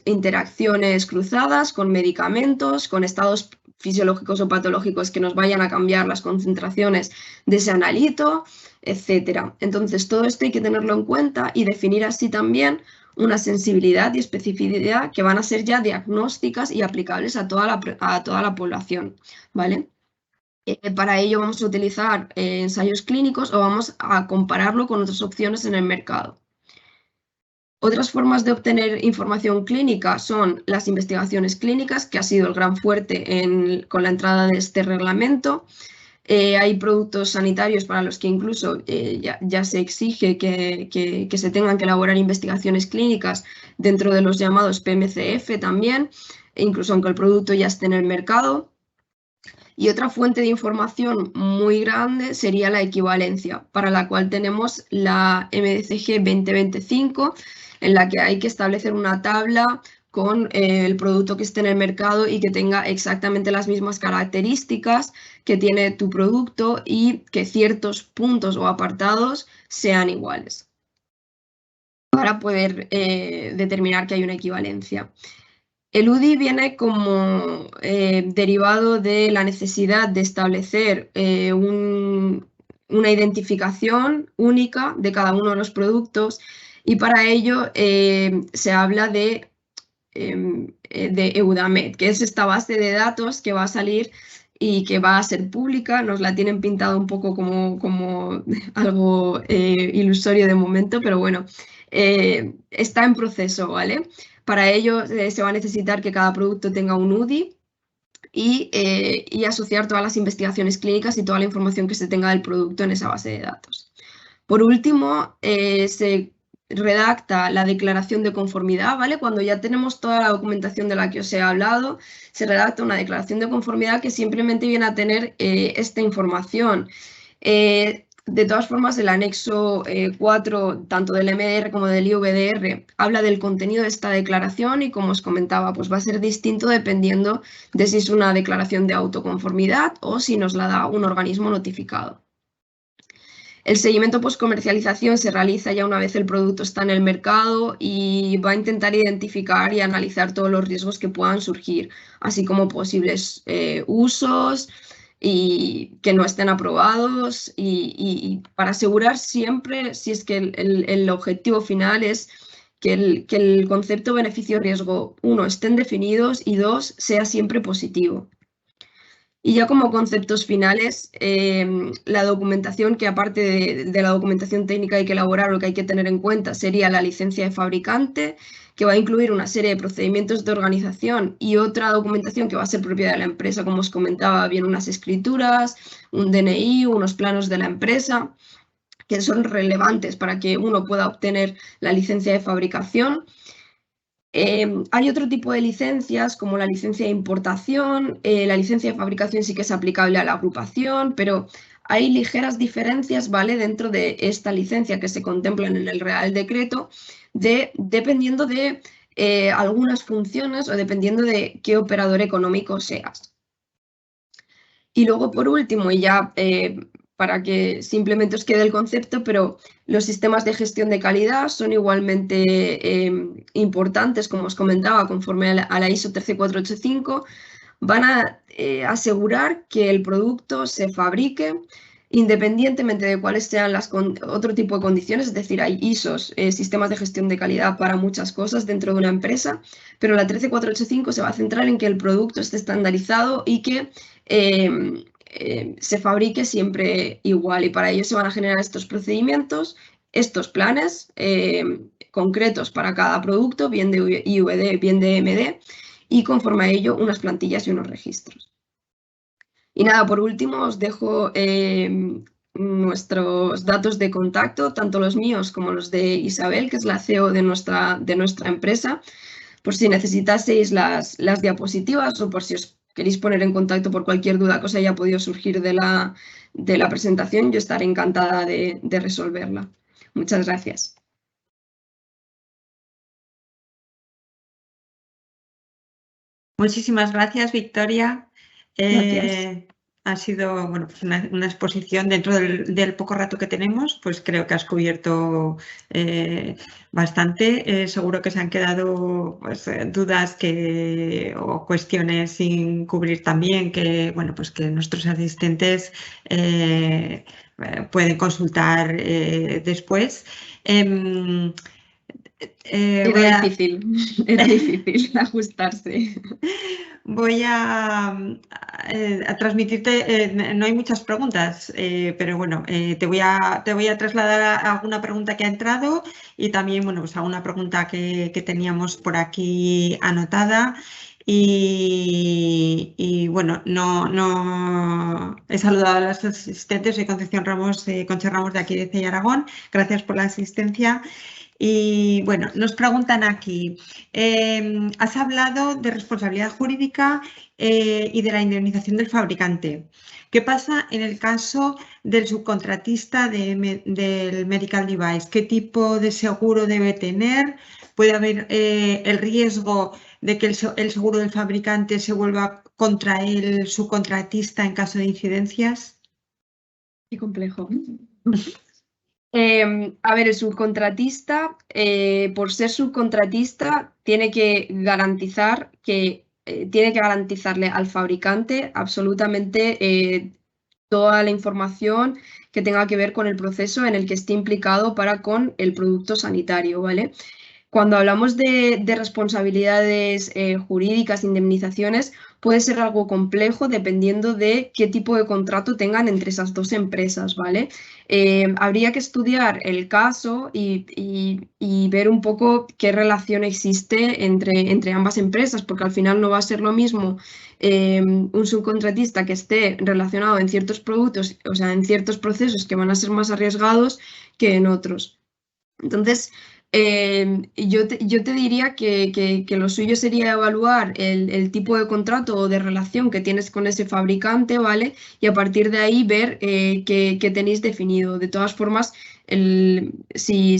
Speaker 2: interacciones cruzadas con medicamentos, con estados fisiológicos o patológicos que nos vayan a cambiar las concentraciones de ese analito, etc. Entonces, todo esto hay que tenerlo en cuenta y definir así también una sensibilidad y especificidad que van a ser ya diagnósticas y aplicables a toda la población, ¿vale? Para ello vamos a utilizar ensayos clínicos o vamos a compararlo con otras opciones en el mercado. Otras formas de obtener información clínica son las investigaciones clínicas, que ha sido el gran fuerte con la entrada de este reglamento. Hay productos sanitarios para los que incluso ya se exige que se tengan que elaborar investigaciones clínicas dentro de los llamados PMCF también, incluso aunque el producto ya esté en el mercado. Y otra fuente de información muy grande sería la equivalencia, para la cual tenemos la MDCG 2025, en la que hay que establecer una tabla con el producto que esté en el mercado y que tenga exactamente las mismas características que tiene tu producto y que ciertos puntos o apartados sean iguales para poder determinar que hay una equivalencia. El UDI viene como derivado de la necesidad de establecer una identificación única de cada uno de los productos y para ello se habla de EUDAMED, que es esta base de datos que va a salir y que va a ser pública. Nos la tienen pintado un poco como algo ilusorio de momento, pero bueno, está en proceso, ¿vale? Para ello se va a necesitar que cada producto tenga un UDI y asociar todas las investigaciones clínicas y toda la información que se tenga del producto en esa base de datos. Por último, se redacta la declaración de conformidad, ¿vale? Cuando ya tenemos toda la documentación de la que os he hablado, se redacta una declaración de conformidad que simplemente viene a tener esta información. De todas formas, el anexo 4, tanto del MDR como del IVDR, habla del contenido de esta declaración y, como os comentaba, pues va a ser distinto dependiendo de si es una declaración de autoconformidad o si nos la da un organismo notificado. El seguimiento post-comercialización se realiza ya una vez el producto está en el mercado y va a intentar identificar y analizar todos los riesgos que puedan surgir, así como posibles usos y que no estén aprobados y para asegurar siempre, si es que el objetivo final es que el concepto beneficio-riesgo, 1, estén definidos y 2, sea siempre positivo. Y ya como conceptos finales, la documentación, que aparte de la documentación técnica hay que elaborar, lo que hay que tener en cuenta sería la licencia de fabricante, que va a incluir una serie de procedimientos de organización y otra documentación que va a ser propia de la empresa, como os comentaba, bien unas escrituras, un DNI, unos planos de la empresa. que son relevantes para que uno pueda obtener la licencia de fabricación. Hay otro tipo de licencias, como la licencia de importación. La licencia de fabricación sí que es aplicable a la agrupación, pero hay ligeras diferencias, ¿vale?, dentro de esta licencia que se contemplan en el Real Decreto, dependiendo de algunas funciones o dependiendo de qué operador económico seas. Y luego, por último, y ya para que simplemente os quede el concepto, pero los sistemas de gestión de calidad son igualmente importantes, como os comentaba, conforme a la ISO 13485, van a asegurar que el producto se fabrique independientemente de cuáles sean otro tipo de condiciones, es decir, hay ISOs, sistemas de gestión de calidad para muchas cosas dentro de una empresa, pero la 13485 se va a centrar en que el producto esté estandarizado y que se fabrique siempre igual, y para ello se van a generar estos procedimientos, estos planes concretos para cada producto, bien de IVD, bien de MD, y conforme a ello unas plantillas y unos registros. Y nada, por último os dejo nuestros datos de contacto, tanto los míos como los de Isabel, que es la CEO de nuestra empresa, por si necesitaseis las diapositivas o por si os queréis poner en contacto por cualquier duda que os haya podido surgir de la presentación, yo estaré encantada de resolverla. Muchas gracias.
Speaker 3: Muchísimas gracias, Victoria.
Speaker 2: Gracias.
Speaker 3: Ha sido, bueno, pues una exposición dentro del poco rato que tenemos, pues creo que has cubierto bastante. Seguro que se han quedado pues, dudas o cuestiones sin cubrir también, que, bueno, pues que nuestros asistentes pueden consultar después.
Speaker 2: Era difícil ajustarse.
Speaker 3: Voy a transmitirte, no hay muchas preguntas, pero bueno, te voy a trasladar alguna pregunta que ha entrado y también, bueno, pues alguna pregunta que teníamos por aquí anotada. Y bueno, no he saludado a las asistentes, soy Concha Ramos de aquí de CEI Aragón. Gracias por la asistencia. Y bueno, nos preguntan aquí, has hablado de responsabilidad jurídica y de la indemnización del fabricante. ¿Qué pasa en el caso del subcontratista del medical device? ¿Qué tipo de seguro debe tener? ¿Puede haber el riesgo de que el seguro del fabricante se vuelva contra el subcontratista en caso de incidencias?
Speaker 2: Qué complejo. A ver, el subcontratista, por ser subcontratista, tiene que garantizarle al fabricante absolutamente toda la información que tenga que ver con el proceso en el que esté implicado para con el producto sanitario, ¿vale? Cuando hablamos de responsabilidades jurídicas, indemnizaciones, puede ser algo complejo dependiendo de qué tipo de contrato tengan entre esas dos empresas, ¿vale? Habría que estudiar el caso y ver un poco qué relación existe entre ambas empresas, porque al final no va a ser lo mismo un subcontratista que esté relacionado en ciertos productos, o sea, en ciertos procesos que van a ser más arriesgados que en otros. Entonces, yo te diría que lo suyo sería evaluar el tipo de contrato o de relación que tienes con ese fabricante, ¿vale? Y a partir de ahí ver qué tenéis definido. De todas formas, si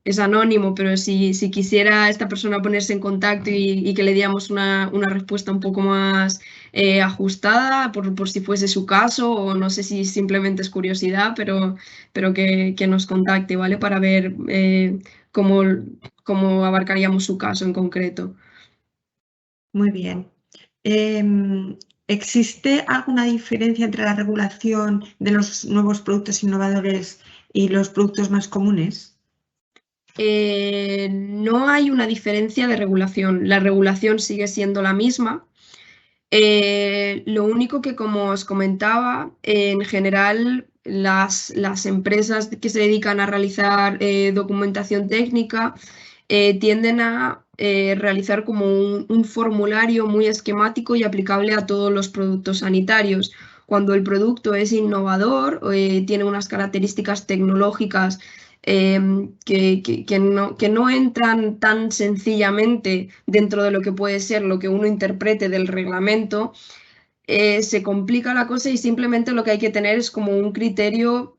Speaker 2: es anónimo, pero si quisiera esta persona ponerse en contacto y que le diéramos una respuesta un poco más ajustada, por si fuese su caso, o no sé si simplemente es curiosidad, pero que nos contacte, ¿vale? Para ver cómo abarcaríamos su caso en concreto.
Speaker 3: Muy bien. ¿Existe alguna diferencia entre la regulación de los nuevos productos innovadores y los productos más comunes?
Speaker 2: No hay una diferencia de regulación. La regulación sigue siendo la misma. Lo único que, como os comentaba, en general las empresas que se dedican a realizar documentación técnica tienden a realizar como un formulario muy esquemático y aplicable a todos los productos sanitarios. cuando el producto es innovador, tiene unas características tecnológicas que no entran tan sencillamente dentro de lo que puede ser lo que uno interprete del reglamento, se complica la cosa y simplemente lo que hay que tener es como un criterio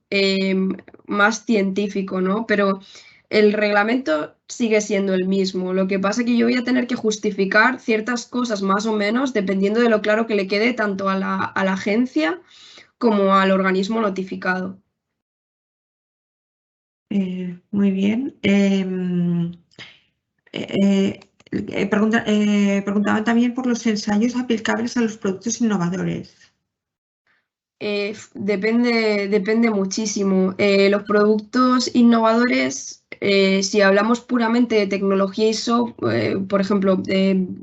Speaker 2: más científico, ¿no? Pero el reglamento sigue siendo el mismo. Lo que pasa es que yo voy a tener que justificar ciertas cosas más o menos dependiendo de lo claro que le quede tanto a la agencia como al organismo notificado.
Speaker 3: Muy bien. Preguntaban también por los ensayos aplicables a los productos innovadores.
Speaker 2: Depende muchísimo. Los productos innovadores, si hablamos puramente de tecnología y software, por ejemplo,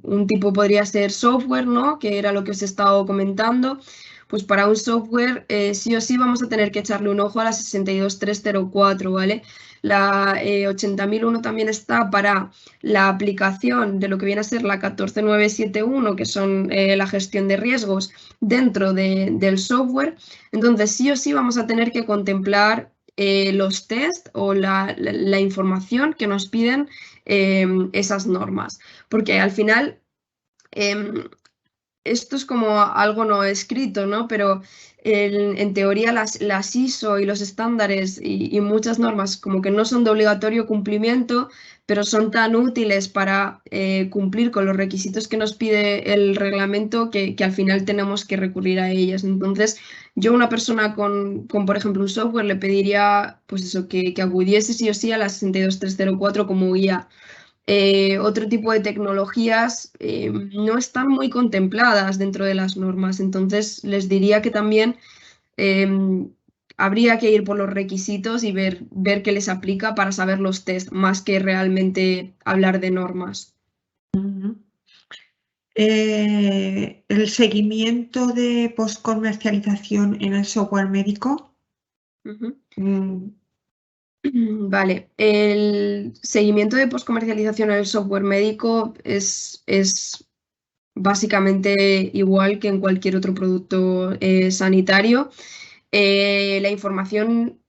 Speaker 2: un tipo podría ser software, ¿no? Que era lo que os he estado comentando. Pues para un software, sí o sí vamos a tener que echarle un ojo a la 62304, ¿vale? La 80001 también está para la aplicación de lo que viene a ser la 14971, que son la gestión de riesgos dentro del software. Entonces, sí o sí vamos a tener que contemplar los test o la información que nos piden esas normas, porque al final esto es como algo no escrito, ¿no? Pero en teoría las ISO y los estándares y muchas normas como que no son de obligatorio cumplimiento, pero son tan útiles para cumplir con los requisitos que nos pide el reglamento que al final tenemos que recurrir a ellas. Entonces, yo a una persona con, por ejemplo, un software le pediría, pues eso, que acudiese sí o sí a la 62304 como guía. Otro tipo de tecnologías no están muy contempladas dentro de las normas, entonces les diría que también habría que ir por los requisitos y ver qué les aplica para saber los test, más que realmente hablar de normas.
Speaker 3: ¿El seguimiento de postcomercialización en el software médico?
Speaker 2: Vale, el seguimiento de postcomercialización en el software médico es básicamente igual que en cualquier otro producto sanitario. La información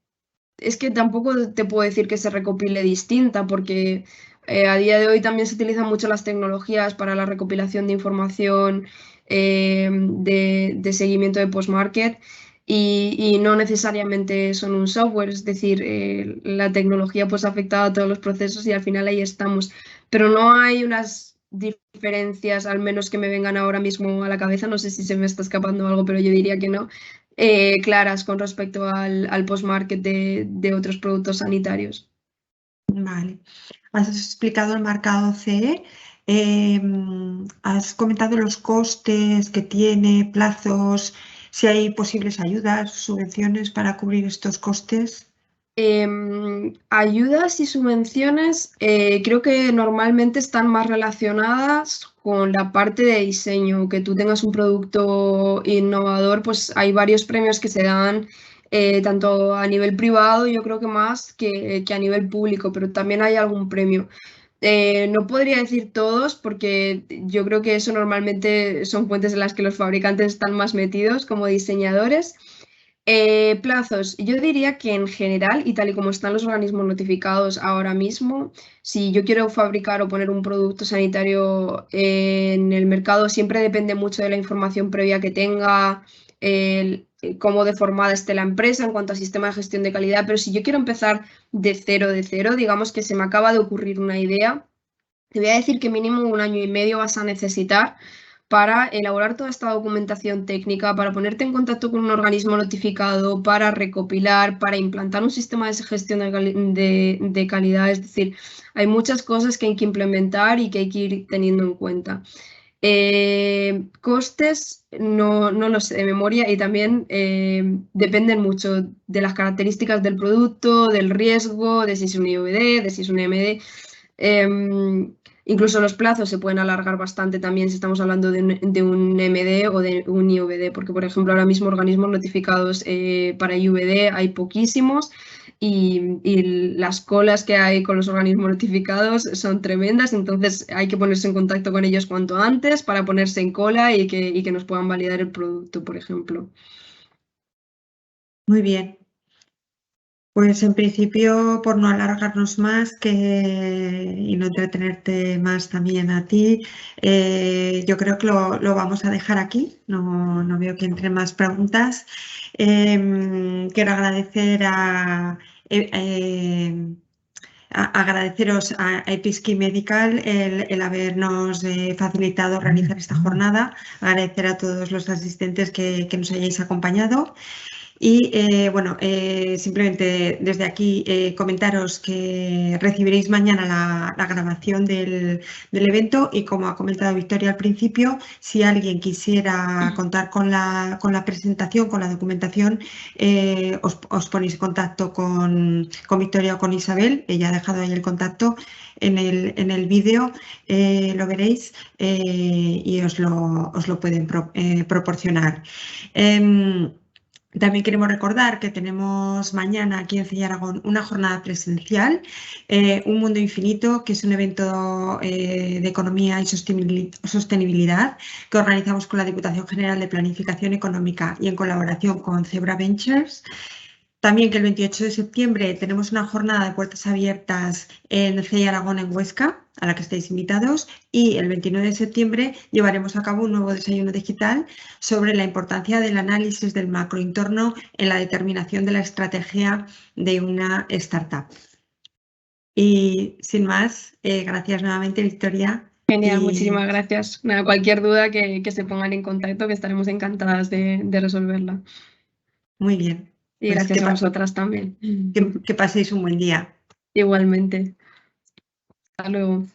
Speaker 2: es que tampoco te puedo decir que se recopile distinta, porque a día de hoy también se utilizan mucho las tecnologías para la recopilación de información de seguimiento de post-market. Y no necesariamente son un software, es decir, la tecnología pues ha afectado a todos los procesos y al final ahí estamos. Pero no hay unas diferencias, al menos que me vengan ahora mismo a la cabeza, no sé si se me está escapando algo, pero yo diría que no, claras con respecto al post-market de otros productos sanitarios.
Speaker 3: Vale. Has explicado el marcado CE. Has comentado los costes que tiene, plazos, si hay posibles ayudas, subvenciones para cubrir estos costes.
Speaker 2: Ayudas y subvenciones creo que normalmente están más relacionadas con la parte de diseño. Que tú tengas un producto innovador, pues hay varios premios que se dan tanto a nivel privado, yo creo que más que a nivel público, pero también hay algún premio. No podría decir todos porque yo creo que eso normalmente son fuentes en las que los fabricantes están más metidos como diseñadores. Plazos, yo diría que en general, y tal y como están los organismos notificados ahora mismo, si yo quiero fabricar o poner un producto sanitario en el mercado, siempre depende mucho de la información previa que tenga, cómo deformada esté la empresa en cuanto a sistema de gestión de calidad, pero si yo quiero empezar de cero, digamos que se me acaba de ocurrir una idea, te voy a decir que mínimo 1 año y medio vas a necesitar para elaborar toda esta documentación técnica, para ponerte en contacto con un organismo notificado, para recopilar, para implantar un sistema de gestión de calidad. Es decir, hay muchas cosas que hay que implementar y que hay que ir teniendo en cuenta. Costes no los sé de memoria y también dependen mucho de las características del producto, del riesgo, de si es un IVD, de si es un MD. Incluso los plazos se pueden alargar bastante también si estamos hablando de un MD o de un IVD, porque por ejemplo ahora mismo organismos notificados para IVD hay poquísimos y las colas que hay con los organismos notificados son tremendas, entonces hay que ponerse en contacto con ellos cuanto antes para ponerse en cola y que nos puedan validar el producto, por ejemplo.
Speaker 3: Muy bien. Pues en principio, por no alargarnos más y no entretenerte más también a ti, yo creo que lo vamos a dejar aquí. No veo que entren más preguntas. Quiero agradeceros a Episki Medical el habernos facilitado realizar esta jornada, agradecer a todos los asistentes que nos hayáis acompañado. Y bueno, simplemente desde aquí comentaros que recibiréis mañana la grabación del evento y, como ha comentado Victoria al principio, si alguien quisiera contar con la presentación, con la documentación, os ponéis en contacto con Victoria o con Isabel. Ella ha dejado ahí el contacto en el vídeo, lo veréis, y os lo pueden proporcionar. También queremos recordar que tenemos mañana aquí en CEI Aragón una jornada presencial, Un Mundo Infinito, que es un evento de economía y sostenibilidad que organizamos con la Diputación General de Planificación Económica y en colaboración con Zebra Ventures. También que el 28 de septiembre tenemos una jornada de puertas abiertas en CEI Aragón en Huesca, a la que estáis invitados, y el 29 de septiembre llevaremos a cabo un nuevo desayuno digital sobre la importancia del análisis del macroentorno en la determinación de la estrategia de una startup. Y sin más, gracias nuevamente, Victoria.
Speaker 2: Genial, muchísimas gracias. Nada, cualquier duda que se pongan en contacto, que estaremos encantadas de resolverla.
Speaker 3: Muy bien.
Speaker 2: Y
Speaker 3: Pues
Speaker 2: gracias a vosotras también.
Speaker 3: Que paséis un buen día.
Speaker 2: Igualmente. Hasta luego.